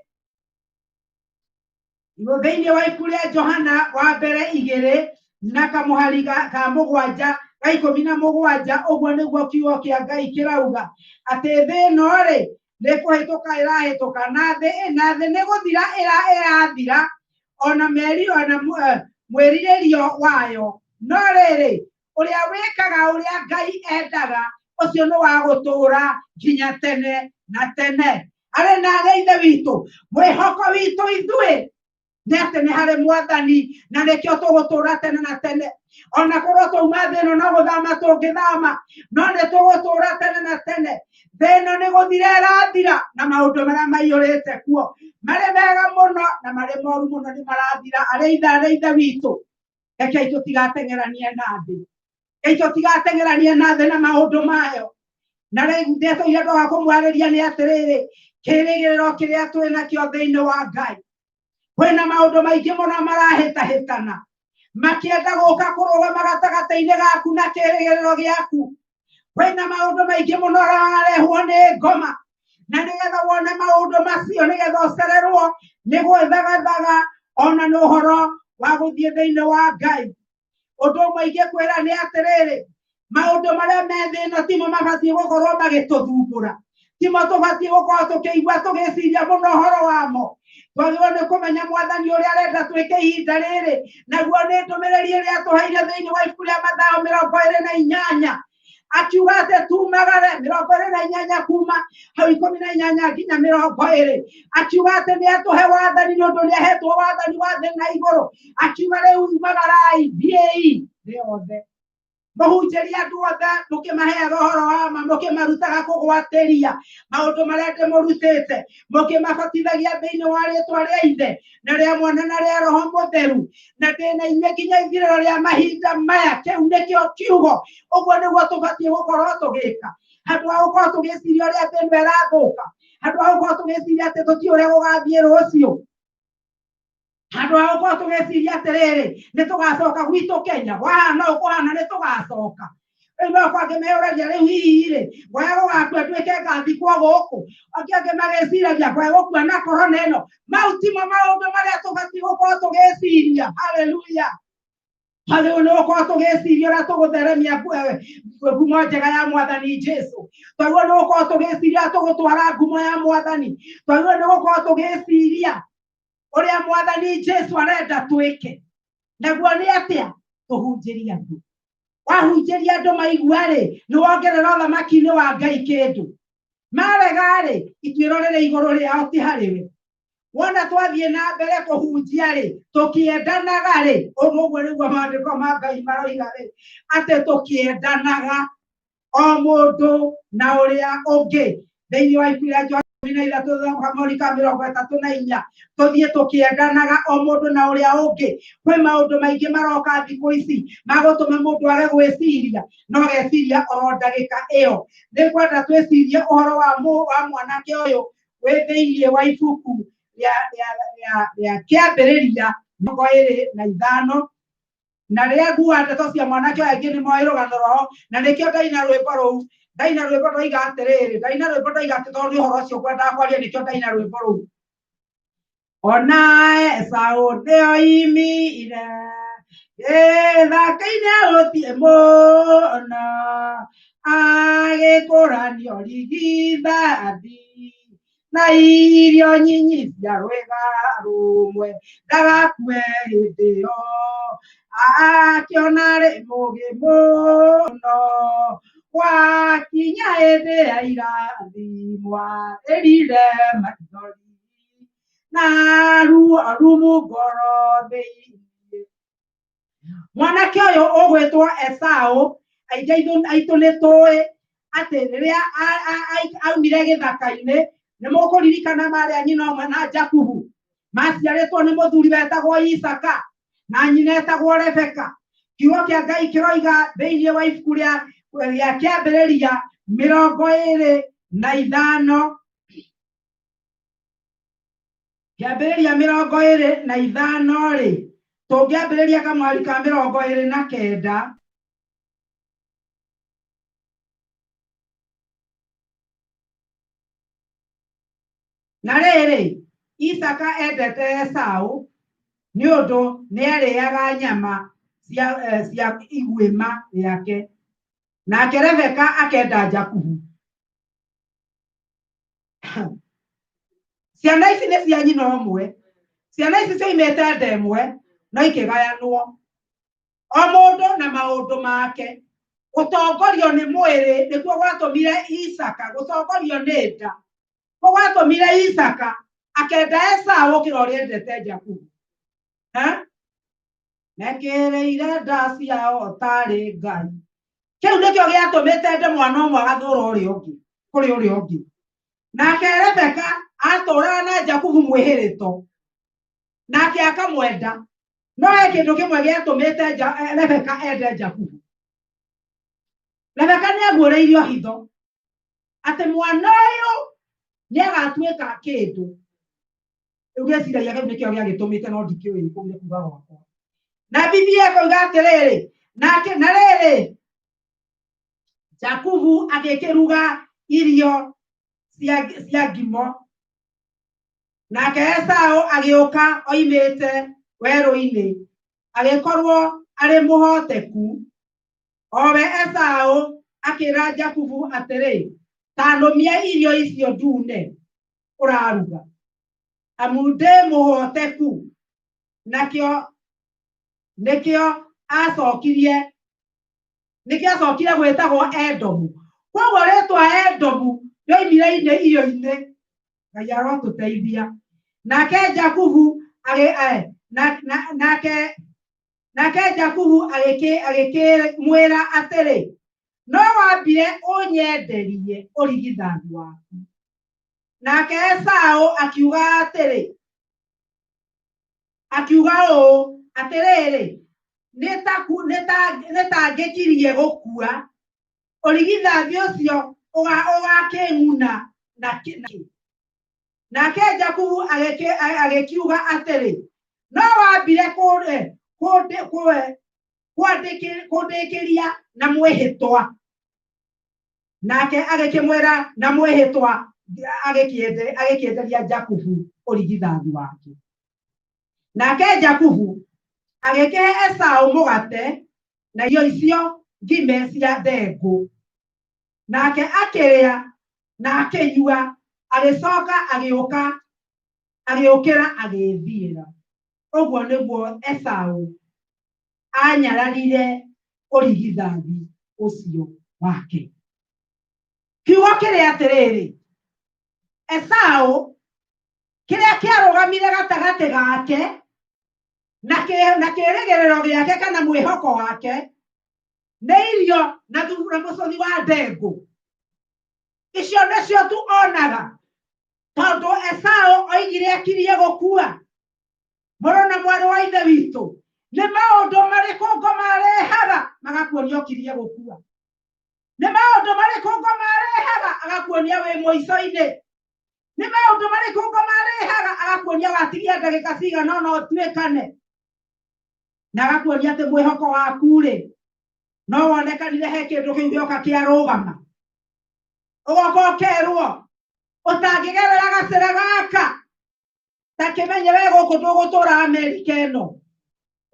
thĩinĩ wa ibuku rĩa Johana wa mbere 2 na kamũhari ka 7 ka 17. Ũguo nĩguo kiugo kĩa Ngai kĩrauga atĩ thĩ ĩno-rĩ nĩ kũhĩtũka ĩrahĩtũka, na thĩ nĩ gũthira ĩrathira, ona mwĩrirĩrio wayo. No rĩrĩ, uria wekaga uria Ngai endaga ucio no wa gutura nginya tene na tene. Are na ithe witu mwihoko witu ithui nĩ atĩ nĩ harĩ Mwathani na nĩkĩo tũgũtũra tene na tene. Ona korwo twauma thĩ ĩno no gũthama tũngĩthama, no nĩ tũgũtũra tene na tene. Thĩ ĩno nĩ gũthira ĩrathira na maũndũ marĩa maiyũrĩte kuo marĩ mega mũno na marĩ moru mũno nĩ marathira. Arĩ ithe witũ, rekei tũtigateng'eranie na thĩ, rekei tũtigateng'eranie na thĩ na maũndũ mayo. Na rĩu ndetũire ndoga kũmwarĩria nĩ atĩrĩrĩ, kĩĩrĩgĩrĩro kĩrĩa twĩ nakĩo thĩinĩ wa Ngai. Kwĩna maũndũ maingĩ mũno marahĩtahĩtana makĩenda gũka kũrũgama gatagatĩ-inĩ gaku na kĩĩrĩgĩrĩro gĩaku. Kwĩna maũndũ maingĩ mũno ararehwo nĩ ngoma, na nĩgetha wone maũndũ macio, nĩgetha ũcererwo nĩ gwĩthagathaga ona nĩ ũhoro wa gũthiĩ thĩinĩ wa Ngai. Ũndũ ũmwe ingĩkwĩra nĩ atĩrĩrĩ, maũndũ marĩa me thĩ ĩno timo mabatiĩ gũkorwo magĩtũthumbũra, timo tũbatiĩ gũkorwo tũkĩigua tũgĩciria mũno ũhoro wamo. Twagĩrĩirwo nĩ kũmenya Mwathani ũrĩa arenda twĩke ihinda rĩrĩ, naguo nĩ ndũmĩrĩri ĩrĩa atũheire thĩinĩ wa ibuku rĩa Mathayo 28, akiuga atĩ tumagare 28 kuma hau 18 nginya 20, akiuga atĩ nĩ atũhe wathani nĩ ũndũ nĩ ahetwo wathani wa thĩ na igũrũ. Akiuga rĩu magarai thiĩi thĩ yothe mũhunjĩrie andũ othe mũkĩmaheaga ũhoro wa ma, mũkĩmarutaga kũgwatĩria maũndũ marĩa ndĩmũrutĩte, mũkĩmabatithagia thĩinĩ wa rĩĩtwa rĩa Ithe na rĩa Mwana na rĩa Roho Mũtheru, na ndĩna inyuĩ nginya ithirĩro rĩa mahinda maya. Kĩu nĩkĩo kiugo. Ũguo nĩguo tũbatiĩ gũkorwo tũgĩka, handũ ha gũkorwo tũgĩciria ũrĩa thĩ ĩno ĩrathũka, handũ ha gũkorwo tũgĩciria atĩ tũtiũĩ ũrĩa gũgathiĩ rũciũ, handũ ha gũkorwo tũgĩciria atĩrĩrĩ nĩ tũgacoka gwitũ Kenya, wahana ũkũhana nĩ tũgacoka. Rĩu no kwangĩmeyũragia rĩu hihi-rĩ, gwaya gũgakua nduĩke ngathikwo gũkũ, angĩ magĩciragia gwaya gũkua na korona ĩno. Mau timo maũndũ marĩa tũbatiĩ gũkorwo tũgĩciria. Haleluya. Haleluya. Nĩ gũkorwo tũgĩciria ũrĩa tũgũtheremia ngumo njega ya Mwathani Jesũ. Twagĩrĩirwo nĩ gũkorwo tũgĩciria tũgũtwara ngumo ya Mwathani. Twagĩrĩirwo nĩ gũkorwo tũgĩciria ũrĩa Mwathani Jesũ arenda twĩke. Naguo nĩ atĩa? Tũhunjĩrie andũ. Wahunjĩria andũ maigua-rĩ, nĩ wongerera ũthamaki-inĩ wa Ngai kĩndũ. Marega-rĩ, ituĩro rĩrĩ igũrũ rĩao ti harĩwe. Wona twathiĩ na mbere kũhunjia-rĩ, tũkĩendanaga-rĩ, ũguo nĩguo maandĩko ma Ngai maroiga-rĩ, atĩ tũkĩendanaga o mũndũ na ũrĩa ũngĩ. Thĩinĩ wa ibuku rĩa Johana 3:34 tũthiĩ tũkĩendanaga o mũndũ na ũrĩa ũngĩ. Kwĩ maũndũ maingĩ maroka thikũ ici magũtũma mũndũ age gwĩciria, no geciria oro ndagĩka ĩyo. Nĩngwenda twĩcirie ũhoro wa mwanake ũyũ wĩ thĩinĩ wa ibuku rĩa Kĩambĩrĩria 25, na rĩrĩa nguga ndeto cia mwanake ũyũ aingĩ nĩ moĩ rũgano rwao, na nĩkĩo ndaina rwĩmbo rũu. Ndaina rwĩmbo ndoiga atĩrĩrĩ, ndaina rwĩmbo ndoiga atĩ tondũ nĩ ũhoro ũcio ngwendaga kwaria, nĩkĩo ndaina rwĩmbo rũu. Ona Esaũ nĩoimire gĩthaka-inĩ gũtirĩ mũno, agĩkũranio rigithathi na irio nyinyi cia rwĩga rũmwe, ndagakue hĩndĩ ĩyo, akĩona rĩ mũgĩ mũno, wakinya hĩndĩ ya irathimo arĩrire maithori na rumu ngoro thĩinĩ. Mwanake ũyũ ũgwĩtwo Esaũ, aingĩ aitũ nĩ tũĩ atĩ rĩrĩa aumire gĩthaka-inĩ, nĩ mũkũririkana marĩa nyina ũmwe na Jakubu maciarĩtwo nĩ mũthuri wetagwo Isaka na nyina etagwo Rebeka. Kiugo kĩa Ngai kĩroiga thĩinĩ wa ibuku rĩa Kĩambĩrĩria 25, Kĩambĩrĩria 25-rĩ, tũngĩambĩrĩria kamwari ka 29. Na rĩrĩ, Isaka endete Esaũ nĩ ũndũ nĩ arĩaga nyama cia iguĩma rĩake, nake Rebeka akenda Jakubu. Ciana ici nĩ cia nyina ũmwe, ciana ici cioimĩte nda ĩmwe no ikĩgayanwo. o mũndũ na maũndũ make. Gũtongorio nĩ mwĩrĩ nĩkuo gwatũmire Isaka, gũtongorio nĩ nda gwatũmire Isaka akenda Esaũ gũkĩra ũrĩa endete Jakubu. Mekĩrĩire nda ciao tarĩ Ngai. Kĩu nĩkĩo gĩatũmĩte ende mwana ũmwe agathũra ũrĩa ũngĩ kũrĩ ũrĩa ũngĩ. Nake Rebeka atũraga na Jakubu mwĩhĩrĩto, nake akamwenda. No kĩndũ kĩmwe gĩatũmĩte Rebeka ende Jakubu. Rebeka nĩaguũrĩirio hitho atĩ mwana ũyũ nĩagatuĩka kĩndũ. Rĩu gĩciragia kĩu nĩkĩo gĩagĩtũmĩte, no ndikĩũĩ kũu nĩ kuuga gwakwa. Na Biblia ĩkoiga atĩrĩrĩ, na rĩrĩ Jakubu agĩkĩruga irio cia ngimo, nake Esaũ agĩũka oimĩte werũ-inĩ agĩkorwo arĩ mũhoteku. Owe Esaũ akĩra Jakubu atĩrĩ, ta nũmia irio icio ndune ũraruga, amu ndĩ mũhoteku. Nĩkĩo acokire gwĩtagwo Edomu. Koguo rĩtwa Edomu rĩoimire irio-inĩ. Ngai arotũteithia. Nake Jakubu agĩkĩmwĩra atĩrĩ, no wambire ũnyenderie ũrigithathi waku. Nake Esaũ akiuga ũũ atĩrĩrĩ, nĩtangĩkirie gũkua, ũrigithathi ũcio ũgakĩng'una na kĩĩ. Nake Jakubu agĩkiuga atĩrĩ, no wambire kũndĩkĩria na mwĩhĩtwa. Nake agĩkĩmwĩra na mwĩhĩtwa agĩkĩenderia Jakubu ũrigithathi wake. Nake Jakubu agĩkĩhe Esaũ mũgate na irio icio ngime cia ndengũ. Nake akĩrĩa na akĩnyua, agĩcoka agĩũkĩra agĩthiĩra. Ũguo nĩguo Esaũ anyararire ũrigithathi ũcio wake. Kiugo kĩrĩ atĩrĩrĩ, Esaũ kĩrĩa kĩarũgamire gatagatĩ gake na kĩĩrĩgĩrĩro gĩake kana mwĩhoko wake nĩ irio na mũcothi wa ndengũ. Icio nĩcio tu onaga, tondũ Esaũ oigire akirie gũkua. Mũrũ na mwarĩ wa ithe witũ, nĩ maũndũ marĩkũ ngũmarehaga magakuonia ũkirie gũkua? Nĩ maũndũ marĩkũ ngũmarehaga agakuonia wĩ mũico-inĩ? Nĩ maũndũ marĩkũ ngũmarehaga agakuonia watigia ndagĩka cigana ũna ũtuĩkane? Na agakuonia atĩ mwĩhoko waku-rĩ no wonekanire he kĩndũ kĩu gĩoka kĩarũgama. Ũgoka ũkerwo ũtangĩgerera gacĩra gaka, ta kĩmenye we gũkũ ndũgũtũra Amerika ĩno,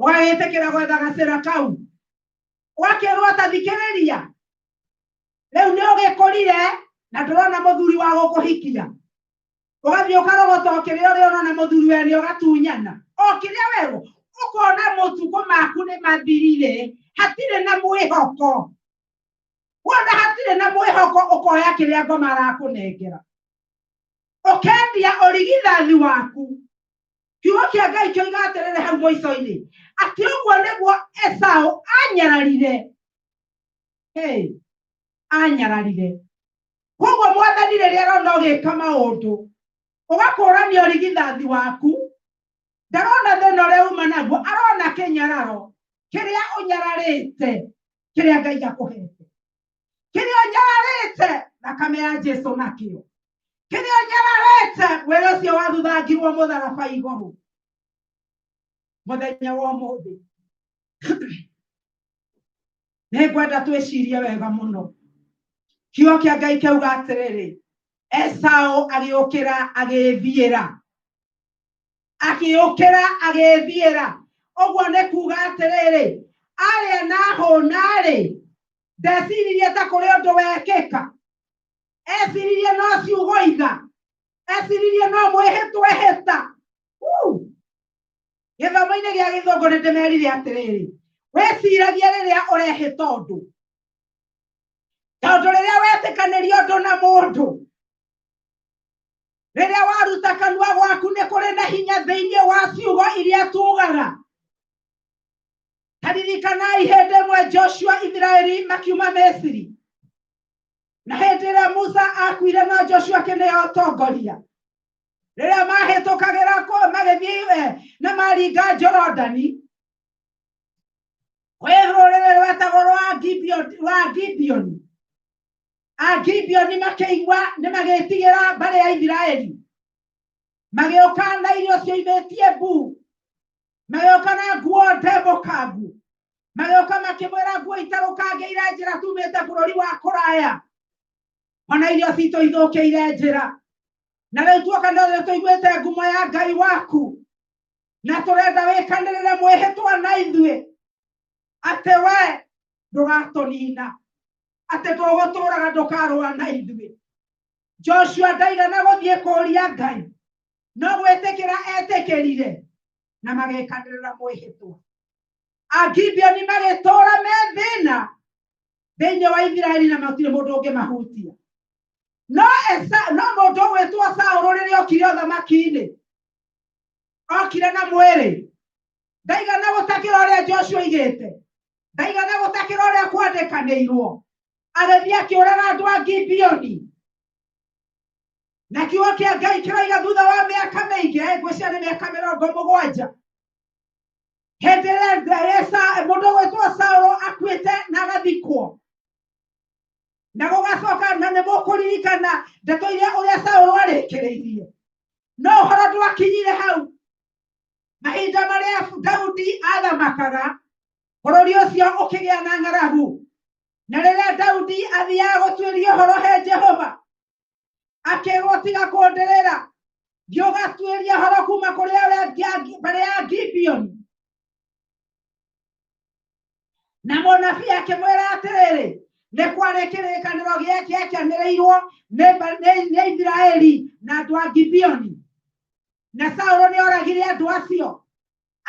ũgagĩtĩkĩra gwetha gacĩra kau. Ũgakĩrwo ta thikĩrĩria, rĩu nĩ ũgĩkũrire na ndũrona mũthuri wa gũkũhikia, ũgathiĩ ũkarogota o kĩrĩa ũrĩona na mũthuri we nĩ ũgatunyana o kĩrĩa werwo, ũkona mũtugo maku nĩ mathirire, hatirĩ na mwĩhoko. Wona hatirĩ na mwĩhoko, ũkoya kĩrĩa ngoma arakũnengera, ũkendia ũrigithathi waku. Kiugo kĩa Ngai kĩoiga atĩrĩrĩ hau mũico-inĩ atĩ ũguo nĩguo Esaũ anyararire. Anyararire. Koguo Mwathani rĩrĩa arona ũgĩka maũndũ ũgakũrania ũrigithathi waku, ndarona thĩna ũrĩa uma naguo, arona kĩnyararo kĩrĩa ũnyararĩte, kĩrĩa Ngai akũhete, kĩrĩa ũnyararĩte thakame ya Jesũ nakĩo, kĩrĩa ũnyararĩte wĩra ũcio wathuthangirwo mũtharaba igũrũ. Mũthenya wa ũmũthĩ nĩngwenda twĩcirie wega mũno. Kiugo kĩa Ngai kĩauga atĩrĩrĩ, Esaũ agĩũkĩra agĩthiĩra. Ũguo nĩ kuuga atĩrĩrĩ, arĩa na hũna-rĩ, ndeciririe ta kũrĩ ũndũ wekĩka, eciririe no ciugo iga, eciririe no mwĩhĩtwa ehĩta. Gĩthomo-inĩ gĩa Gĩthũngũ nĩ ndĩmerire atĩrĩrĩ, weciragia rĩrĩa ũrehe tondũ rĩrĩa wetĩkanĩrio ũndũ na mũndũ, rĩrĩa waruta kanua gwaku nĩ kũrĩ na hinya thĩinĩ wa ciugo iria tugaga. Taririkanai hĩndĩ ĩmwe Joshua Israeli makiuma Misiri, na hĩndĩ ĩrĩa Musa akuire na Joshua akĩneo ũtongoria, rĩrĩa mahĩtũkagĩra magĩthiĩ na maringa Jorodani, kwĩ rũrĩrĩ rwetagwo rwa Gibeoni. Agibeoni makĩigua nĩ magĩtigĩra mbarĩ ya Isiraeli, magĩũka na irio cioimĩtie mbu, magĩũka na nguo ndembũkangu, magĩũka makĩmwĩra nguo itarũkangĩire njĩra tumĩte bũrũri wa kũraya, ona irio citũ ithũkĩire njĩra, na rĩu tuoka nothe tũiguĩte ngumo ya Ngai waku, na tũrenda wĩkanĩrĩre mwĩhĩtwa na ithuĩ atĩ we ndũgatũnina, atĩ tũgũtũũraga ndũkarũa na ithuĩ. Joshua ndaigana gũthiĩ kũũria Ngai, no gwĩtĩkĩra etĩkĩrire na magĩkanĩrĩra mwĩhĩtwa. Agibeoni magĩtũũra me thĩna thĩinĩ wa Isiraeli na matirĩ mũndũ ũngĩ mahutia. No mũndũ gwĩtwo Saũlũ rĩrĩa okire ũthamaki-inĩ, okire na mwĩrĩ, ndaigana gũtakĩra ũrĩa Joshua oigĩte, ndaigana gũtakĩra ũrĩa kwandĩkanĩirwo, agĩthiĩ akĩũraga andũ a Gibeoni. Na kiugo kĩa Ngai kĩroiga thutha wa mĩaka mĩingĩ, ngwĩciria nĩ mĩaka 70, hĩndĩ ĩrĩa mũndũ gwĩtwo Saũlũ akuĩte na agathikwo, na gũgacoka na nĩ mũkũririkana ndeto iria ũrĩa Saũlũ arĩkĩrĩirie. No ũhoro ndwakinyire hau. Mahinda marĩa Daudi athamakaga, bũrũri ũcio ũkĩgĩa na ng'aragu, na rĩrĩa Daudi athiaga gũtuĩria ũhoro he Jehova, akĩrwo tiga kũndĩrĩra, ngĩũgatuĩria ũhoro kuma kũrĩ mbarĩ ya Gibeoni. Na mũnabii akĩmwĩra atĩrĩrĩ, nĩ kwarĩ kĩrĩkanĩro gĩakĩanĩrĩirwo nĩ Isiraeli na andũ a Gibeoni, na Saũlũ nĩ oragire andũ acio.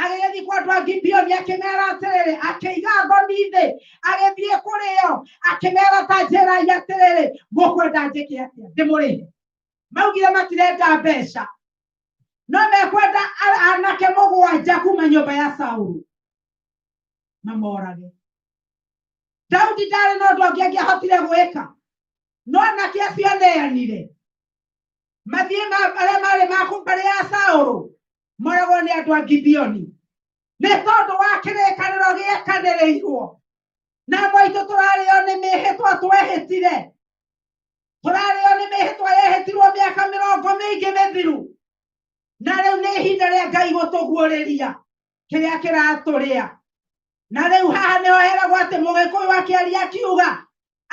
Agĩthiĩ kwa andũ a Gibeoni akĩmera atĩrĩrĩ, akĩiga ngoni thĩ, agĩthiĩ kũrĩo akĩmera ta njĩrai atĩrĩrĩ, mũkwenda njĩke atĩa ndĩmũrĩhe? Maugire matirenda mbeca, no mekwenda anake 7 kuma nyũmba ya Saũlũ mamorage. Daudi ndarĩ na ũndũ ũngĩ angĩahotire gwĩka, no anake acio aneanire mathiĩ arĩa marĩ mbarĩ ya Saũlũ moragwo nĩ andũ a Gibeoni, nĩ tondũ wa kĩrĩkanĩro gĩakanĩrĩirwo. Na moitũ tũrarĩo nĩ mĩhĩtwa twehĩtire, tũrarĩo nĩ mĩhĩtwa yehĩtirwo mĩaka 70 mĩingĩ mĩthiru, na rĩu nĩ ihinda rĩa Ngai gũtũguũrĩria kĩrĩa kĩratũrĩa. Na rĩu haha nĩho heragwo atĩ Mũgĩkũyũ akĩaria akiuga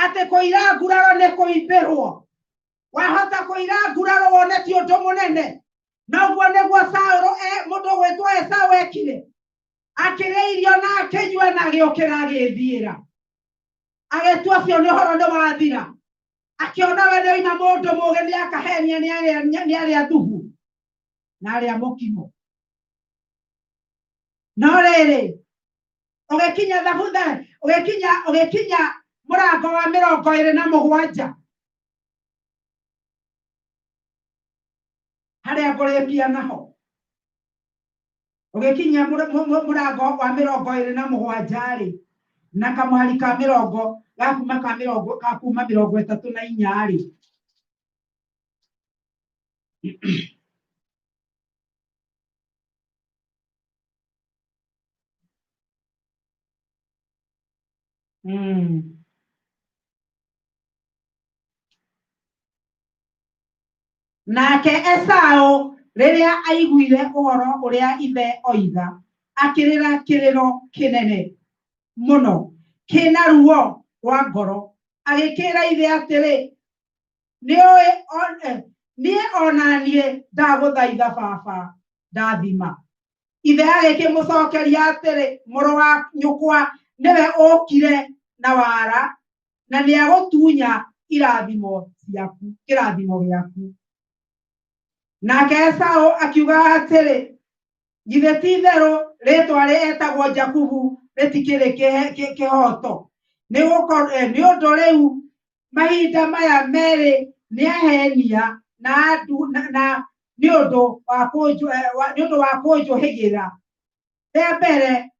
atĩ kũira nguraro nĩ kũimbĩrwo. Wahota kũira nguraro wone ti ũndũ mũnene, noguo nĩguo Saũlũ mũndũ gwĩtwo Esaũ ekire, akĩrĩa irio na akĩnyua na agĩũkĩra agĩthiĩra, agĩtua cio nĩ ũhoro nĩ wathira, akĩona we nĩoima mũndũ mũũgĩ nĩ akahenia nĩ arĩa thuhu na arĩa mũkimo. No rĩrĩ, ũgĩkinya mũrango wa 27 harĩa ngũrĩkia naho, ũgĩkinya mũrango wa 27 na kamũhari ka 30 gakuma 34 Nake Esaũ rĩrĩa aiguire ũhoro ũrĩa ithe oiga, akĩrĩra kĩrĩro kĩnene mũno kĩna ruo rwa ngoro, agĩkĩra ithe atĩrĩ, niĩ ona niĩ ndagũthaitha baba, ndathima. Ithe agĩkĩmũcokeria atĩrĩ, mũrũ wa nyũkwa nĩwe ũkire na wara, na nĩagũtunya irathimo gĩaku. Nake Esaũ akiuga atĩrĩ, githĩ ti itherũ rĩĩtwa rĩetagwo Jakubu retikire kihoto ni undu riu mahinda maya meri ni ahenia na ni undu wa kunjuhigira mbere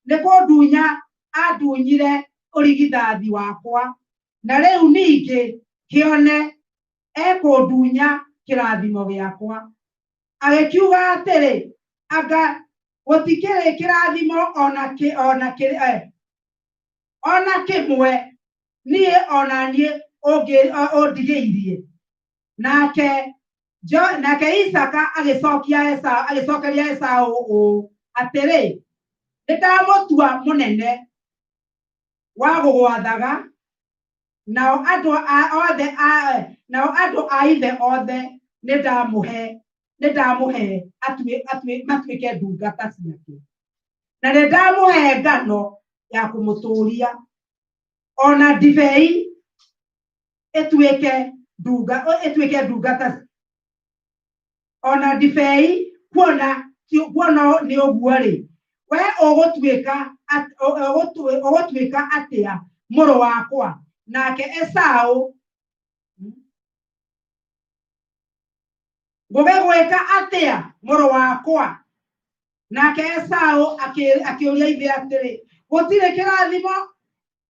ni kundunya andunyire urigithathi wakwa na riu ningi kione ekundunya kirathimo giakwa agikiuga atiri anga gutikire kirathimo ona kimwe nie ona nie ondigeirie nake Isaka agicokeria Esau atiri ndamutua munene wa gugwathaga nao andu a ithe othe ndamuhe matuike ndungata ciake na ndamuhe ngano ya kumuturia ona ndibei etuike ndungata ona ndibei kuona ni uguo ri we ugutuika atia muru wakwa nake Esau gugegwika atia muru wakwa nake Esau akiuria ithe atiri gutire kirathimo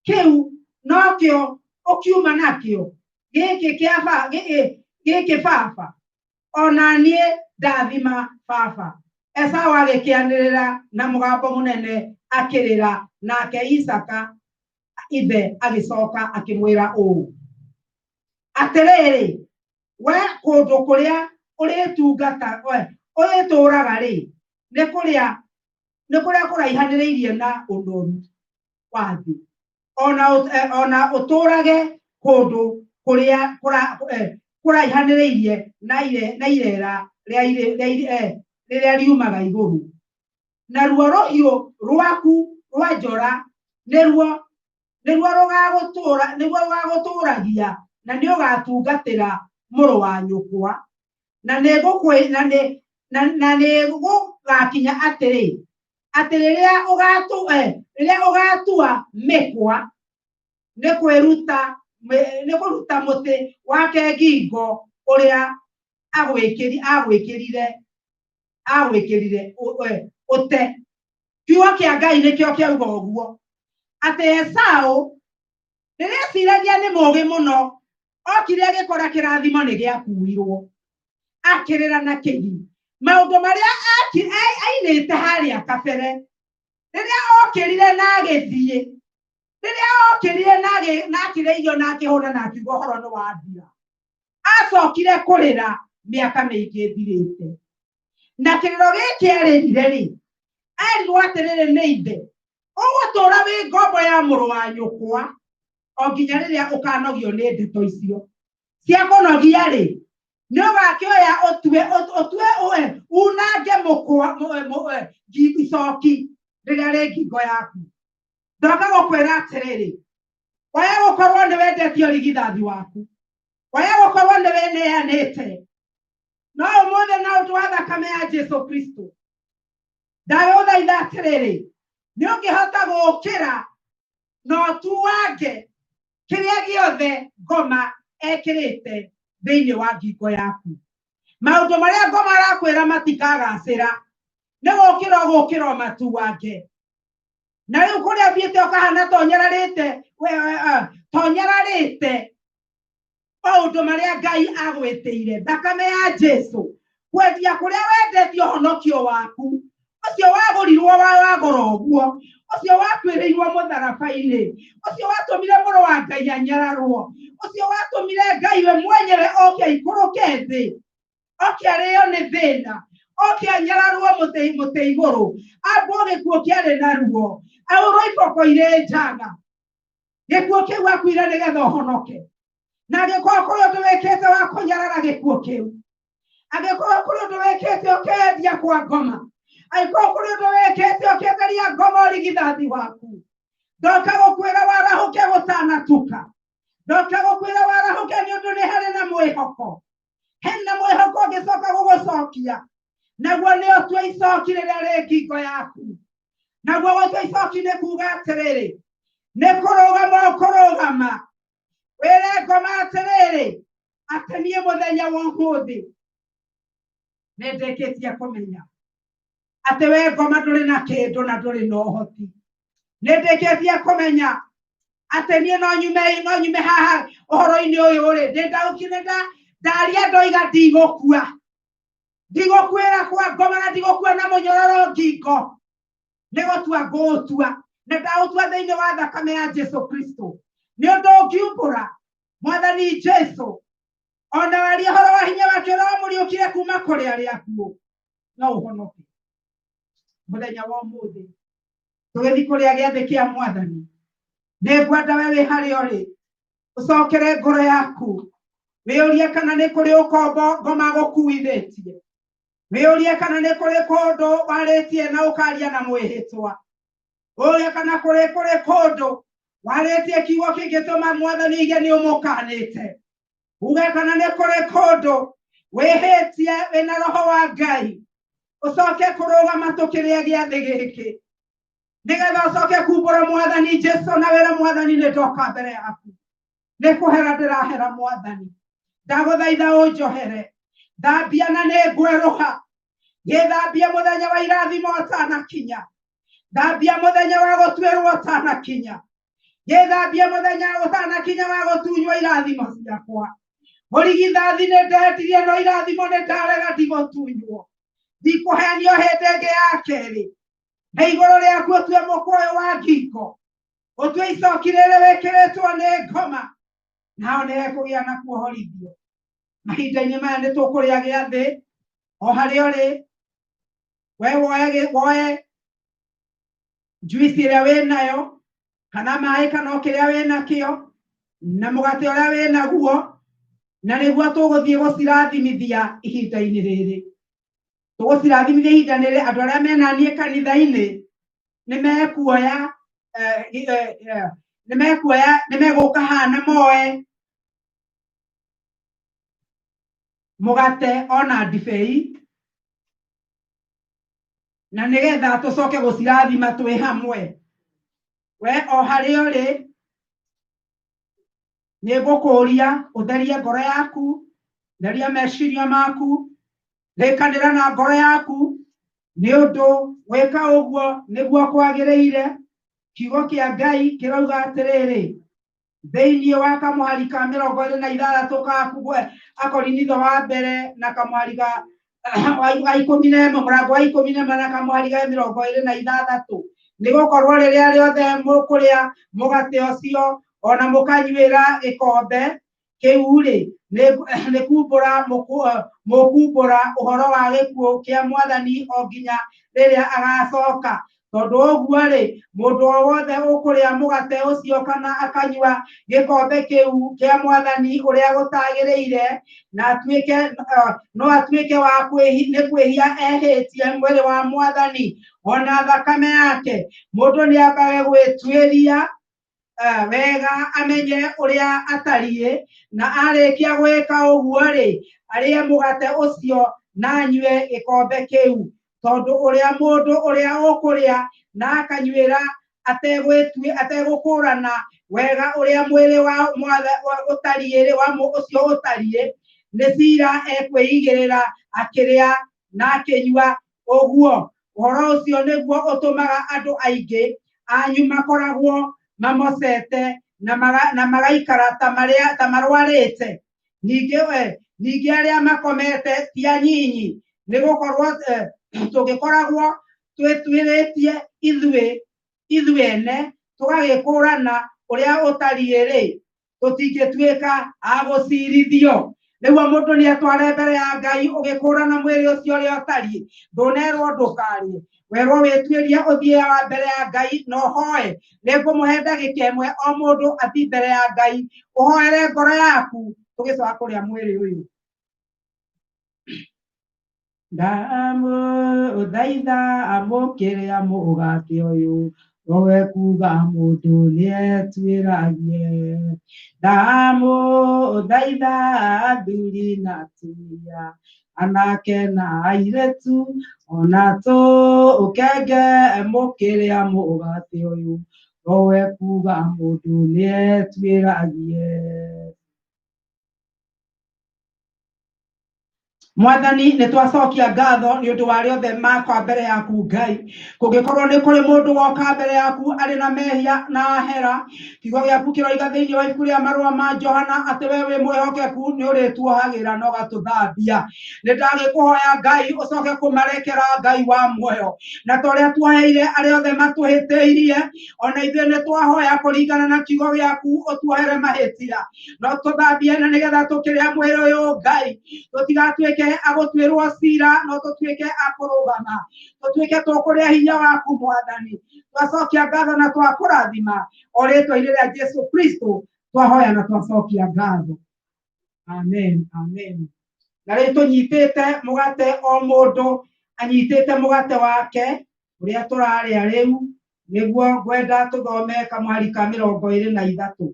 kiu nokio ukiuma nakio giki baba ona nie ndathima baba Esau agikianirira na mugambo munene akirira nake Isaka ithe agicoka akimwira atiriri we kundu kuria uritungata urituraga ri ni kuria kuraihaniriirie na unoru wathi ona uturage kundu kuria kuraihaniriirie na irera riria riumaga iguru na ruo ruhiu rwaku rwa njora niruo rugaguturagia na ni ugatungatira muru wa nyukwa na ni gugakinya atiri riria ugatua mikwa ni kuruta muti wake ngingo uria agwikirire ute kiugo kia Ngai nikio kiauga uguo ati Esau riria ciragia ni mugi muno okire agikora kirathimo ni giakuirwo akirira na kigi maundu maria ainite haria kabere riria okirire na agithie na akireio na akihuna na akiuga horo ni wathira acokire kurira miaka mingi thirite na kiriro giki aririre ri erirwo atiriri ni ithe ugutura wi ngombo ya muru wa nyukwa o nginya riria ukanogio ni ndeto icio cia kunogia ri ni ugakioya utue unange mukwa icoki riria ri ngingo yaku ndoka gukwira atiriri waya gukorwo ni wendetio urigithathi waku waya gukorwo ni weneanite no umuthe na undu wa thakame ya Jesu Kristo ndaguthaitha atiriri ni ungihota gukira no tuwange kiria giothe ngoma ekirite thiini wa ngingo yaku maundu maria ngoma arakwira matikagacira ni gukira matuwange na riu kuria thiete ukahana tonyerarite maundu maria Ngai agwitiire thakame ya Jesu kwendia kuria wendetio honokio waku ucio wagurirwo wagoro guo ucio wakwiriirwo mutharabaini ucio watumire muru wa Ngai anyararwo ucio watumire Ngai we mwenyewe oke ikuruke thi oke ario ni thina oke anyararwo muti iguru ambo gikuo kiari na ruo auro iboko ire njaga gikuo kiu akwira nigetha honoke na gikuo kurio nduwikite wa kunyarara gikuo kiu agikuo kurio nduwikite ukendia kwa ngoma aiko kurio nduwikite ukenderia ngoma urigithathi waku ndoka gukwira warahuke gutanatuka ndoka gukwira warahuke ni undu ni hari na mwihoko hena mwihoko gicoka gugucokia naguo ni otue icoki riria ri ngingo yaku na gwa icoki nĩ kuga atĩrĩrĩ nĩ kũrũgama wĩre ngoma atĩrĩrĩ atĩ niĩ mũthenya wa ũmũthĩ nĩ ndĩkĩtie kũmenya atĩ we ngoma ndũrĩ na kĩndũ na ndũrĩ na ũhoti. Nĩ ndĩkĩtie kũmenya atĩ niĩ no nyume haha ũhoro-inĩ ũyũ rĩ ndaria ndoiga ndigũkua. Ndigũkuĩra kwa ngoma na ndigũkua na mũnyororo ngingo, nĩ gũtua ngũtua na ndaũtua thĩinĩ wa thakame ya Jesu Kristo. Nĩ ũndũ ũngiumbũra Mwathani Jesu ona waria ũhoro wa hinya wake ũrĩa wamũriũkire kuma kũrĩ arĩa akuũ no ũhonoke. Mũthenya wa ũmũthĩ tũgĩthiĩ kũrĩa gĩathĩ kĩa Mwathani, nĩ ngwenda we wĩ harĩa ũrĩ ũcokere ngoro yaku wĩyũrie kana nĩ kũrĩ ũkombo ngoma gũkuithĩtie. Wĩyũrie kana nĩ kũrĩ kũndũ warĩtie na ũkaria na mwĩhĩtwa. Ũrie kana kũrĩ kũndũ warĩtie kiugo kĩngĩtũma Mwathani ige nĩ ũmũkanĩte. Uge kana nĩ kũrĩ kũndũ wĩhĩtie wĩna roho wa Ngai. Ũcoke kũrũgama tũkĩrĩa gĩathĩ gĩkĩ nĩgetha ũcoke kumbũra Mwathani Jesu na wĩra Mwathani nĩ ndoka mbere yaku. Nĩ kũhera ndĩrahera Mwathani, ndagũthaitha ũnjohere. Thambia na nĩ ngwerũha. Gĩthambie mũthenya wa irathimo ũtanakinya. Thambia mũthenya wa gũtuĩrwo ũtanakinya. Gĩthambie mũthenya ũtanakinya wa gũtunywo irathimo ciakwa. Mũrigithathi nĩ ndetirie no irathimo nĩ ndarega ndigũtunywo. Ndikũhenio hĩndĩ ĩngĩ ya kerĩ. Na igũrũ rĩaku ũtue mũkũyũ wa ngingo. Ũtue icoki rĩrĩ wĩkĩrĩtwo nĩ ngoma. Nao nĩ ekũgĩa na kuohorithio. Mahinda-inĩ maya nĩ tũkũrĩa gĩathĩ o harĩa ũrĩ. We woe juici ĩrĩa wĩ nayo kana maĩ kana kĩrĩa wĩ nakĩo na mũgate ũrĩa wĩ naguo, na nĩguo tũgũthiĩ gũcirathimithia ihinda-inĩ rĩrĩ. Tũgũcirathimithia ihinda-inĩ rĩrĩ. Andũ arĩa mena niĩ kanitha-inĩ nĩ megũka hana moe mũgate ona ndibei na nĩgetha tũcoke gũcirathima twĩ hamwe. We o harĩa ũrĩ nĩ ngũkũria ũtherie ngoro yaku, theria meciria maku, rĩkanĩra na ngoro yaku, nĩ ũndũ gwĩka ũguo nĩguo kwagĩrĩire. Kiugo kĩa Ngai kĩrauga atĩrĩrĩ thĩinĩ wa kamũhari ka 26 ka Akorinitho wa mbere na kamũhari wa 11 mũrango wa 11 na kamũhari ga 26, nĩ gũkorwo rĩrĩa rĩothe mũkũrĩa mũgate ũcio ona mũkanyuĩra gĩkombe kĩu rĩ nĩ kumbũra mũkumbũra ũhoro wa gĩkuũ kĩa Mwathani o nginya rĩrĩa agacoka. Tondũ ũguo rĩ mũndũ o wothe ũkũrĩa mũgate ũcio kana akanyua gĩkombe kĩu kĩa Mwathani ũrĩa gũtagĩrĩire na no atuĩke wa kwĩhia ehĩtie mwĩrĩ wa Mwathani ona thakame yake. Mũndũ nĩ ambaga gwĩtuĩria wega amenye ũrĩa atariĩ, na arĩkia gwĩka ũguo rĩ arĩe mũgate ũcio na anyue gĩkombe kĩu. Tondũ ũrĩa mũndũ ũrĩa ũkũrĩa na akanyuĩra ategũkũrana wega ũrĩa mwĩrĩ wa ũtariĩ wa ũcio ũtariĩ, nĩ cira ekwĩigĩrĩra akĩrĩa na akĩnyua ũguo. Ũhoro ũcio nĩguo ũtũmaga andũ aingĩ anyu makoragwo mamocete na magaikara ta marwarĩte. Ningĩ arĩa makomete ti anyinyi, nĩ gũkorwo tũgĩkoragwo twĩtuĩrĩtie ithuĩ ene tũgagĩkũrana ũrĩa ũtariĩ rĩ tũtingĩtuĩka a gũcirithio. Nĩguo mũndũ nĩ atware mbere ya Ngai ũgĩkũrana mwĩrĩ ũcio ũrĩa ũtariĩ. Ndũnerwo ndũkarĩe, werwo wĩtuĩrie ũthiĩ wa mbere ya Ngai na ũhoe. Nĩngũmũhe ndagĩka ĩmwe o mũndũ athiĩ mbere ya Ngai ũhoere ngoro yaku tũgĩcoka kũrĩa mwĩrĩ ũyũ. Ndamũthaitha amũkĩrĩa mũgate ũyũ Rowe kuga mundu nietwiragie ndamo thaitha thuri na atumia anake na airetu ona tukenge mukiria mugate uyu rowe kuga mundu nietwiragie. Mwathani nä twacokia ngatho nä å ndå wa rä othe makwa mbere yaku Ngai kå ngä korwo nä kå rä må ndå woka mbere yaku arä na mehia na hera kiugo gä aku kä roiga thä inä wa ibuku rä a marå ma Johana atä we wä mwä hokeku nä å rä tuohagä ra na å gatå thambia. Nä ndagä kå hoya Ngai å coke kå marekera Ngai wa muoyo na ta å rä a tuoheire arä othe matå hä tä irie ona ithuä nä twahoya kå ringana na kiugo gä aku å tuohere mahä tia no tå thambie na nä getha tå kä rä a mwä rä å yå Ngai tå tigatuä ke agutwirwo cira no tutuike akurugama tutuike tukuria hinya waku Mwathani twacokia ngatho na twakurathima o ritwa-ini ria Jesu Kristo twahoya na twacokia ngatho, amen amen. Na riu tunyitite mugate o mundu anyitite mugate wake uria turaria riu niguo ngwenda tuthome kamwari ka 23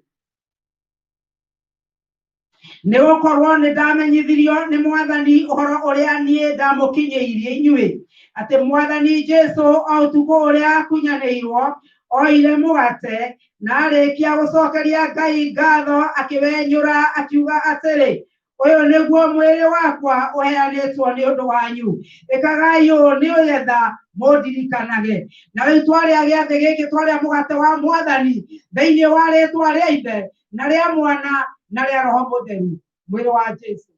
nä gå korwo nä ndamenyithirio nä Mwathani å horo å rä a niä ndamå kinyä irie inyuä atä Mwathani Jesu o ũtukũ å rä a akunyanä irwo oire må gate na arä kia gå cokeria Ngai ngatho akä ra akiuga atä rä å yå nä guo mwä rä wakwa å heanä two nä å ndå wanyu ĩkagai å nä å getha må ndirikanage. Na rä u twarä a gä athä gä kä twarä a må gate wa Mwathani thä inä wa rä twa rä a Ithe na rä a Mwana na rä a Roho Mũtheru mwĩrĩ wa Jesu.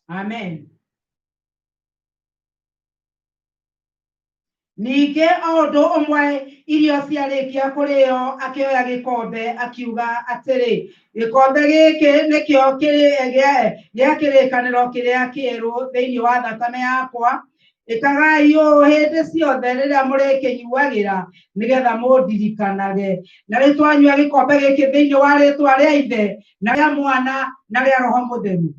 Amen. Ningĩ o ũndũ ũmwe irio ciarĩkia kũrĩo akĩoya gĩkombe akiuga atĩrĩ gĩkombe gĩkĩ nĩkĩo gĩa kĩrĩkanĩro kĩrĩa kĩerũ thĩinĩ wa thakame yakwa ĩkagai ũũ hĩndĩ ciothe rĩrĩa mũrĩkĩnyuagĩra nĩgetha mũndirikanage. Na rĩu twanyua gĩkombe gĩkĩ thĩinĩ wa rĩtwa rĩa Ithe na rĩa Mwana na rĩa Roho Mũtheru.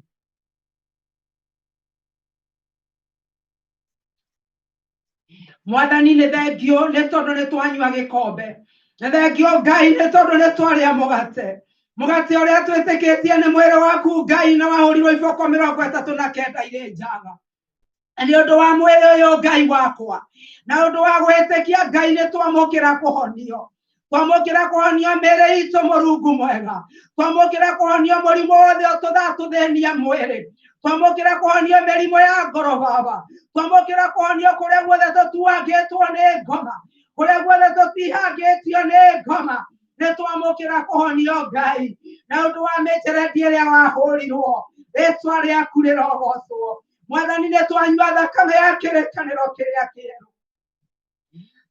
Mwathani nĩ thengio nĩ tondũ nĩ twanyua gĩkombe, nĩ thengio Ngai nĩ tondũ nĩ twarĩa mũgate ũrĩa twĩtĩkĩtie nĩ mwĩrĩ waku Ngai na wahũrirwo iboko 39 irĩ njaga. Nĩ ũndũ wa mwĩrĩ ũyũ Ngai wakwa na ũndũ wa gwĩtĩkia Ngai nĩ twamũkĩra kũhonio, twamũkĩra kũhonio mĩĩrĩ itũ Mũrungu mwega, twamũkĩra kũhonio mũrimũ wothe tũthĩnia mwĩrĩ, twamũkĩra kũhonio mĩrimũ ya ngoro Baba, twamũkĩra kũhonio kũrĩa guothe tũtuangĩtwo nĩ ngoma, kũrĩa guothe tũtihangĩtio nĩ ngoma, nĩ twamũkĩra kũhonio Ngai na ũndũ wa mĩnjerendi ĩrĩa wahũrirwo rĩtwa rĩaku rĩrogocwo. Mwathani nĩ twanyua thakame ya kĩrĩkanĩro kĩrĩa kĩerũ,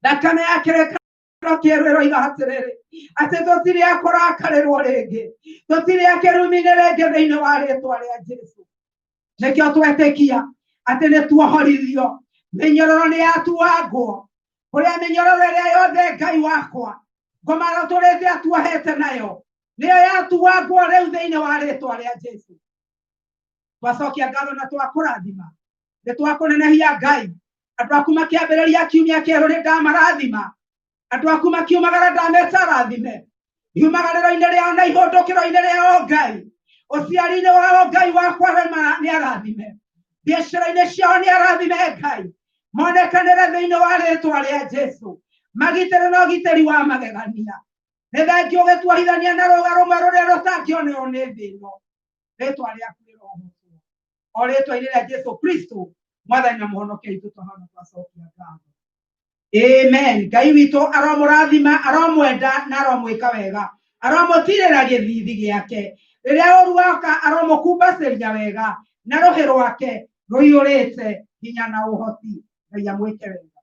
thakame ya kĩrĩkanĩro kĩerũ ĩroiga atĩrĩrĩ atĩ tũtirĩ a kũrakarĩrwo rĩngĩ, tũtirĩ a kĩrumi-inĩ rĩngĩ thĩinĩ wa rĩtwa rĩa Jesu. Nĩkĩo twetĩkia atĩ nĩ tuohorithio, mĩnyororo nĩ yatuangwo, kũrĩa mĩnyororo ĩrĩa yothe Ngai wakwa ngoma tũrĩte atuohete nayo nĩyo yatuangwo rĩu thĩinĩ wa rĩtwa rĩa Jesu. Twacokia ngatho na twakũrathima, nĩ twakũnenehia Ngai. Andũ aku makĩambĩrĩria kiumia kĩerũ nĩ ndamarathima, andũ aku makiumagara ndameta rathime, iumagarĩro-inĩ rĩao na ihũndũkĩro-inĩ rĩao Ngai, ũciari-inĩ wao Ngai wakwa nĩ arathime, biacara-inĩ ciao nĩ arathime Ngai, monekanĩre thĩinĩ wa rĩtwa rĩa Jesu, magitĩre na ũgitĩri wa magegania. Nĩ thengio ũgĩtuohithania na rũga rũmwe rũrĩa rũtangĩonwo nĩ thĩ ĩno, rĩtwa rĩaku rĩrohwo o rĩtwa-inĩ rĩa Jesu Kristo Mwathani na mũhonokia witũ tũhana twacokia ngatho. Amen. Ngai witũ aromũrathima, aromwenda na aromwĩka wega, aromũtirĩra gĩthithi gĩake, rĩrĩa ũru waka aromũkumbacĩria wega na rũhĩ rwake rũiyũrĩte hinya na ũhoti. Ngai amwĩke wega.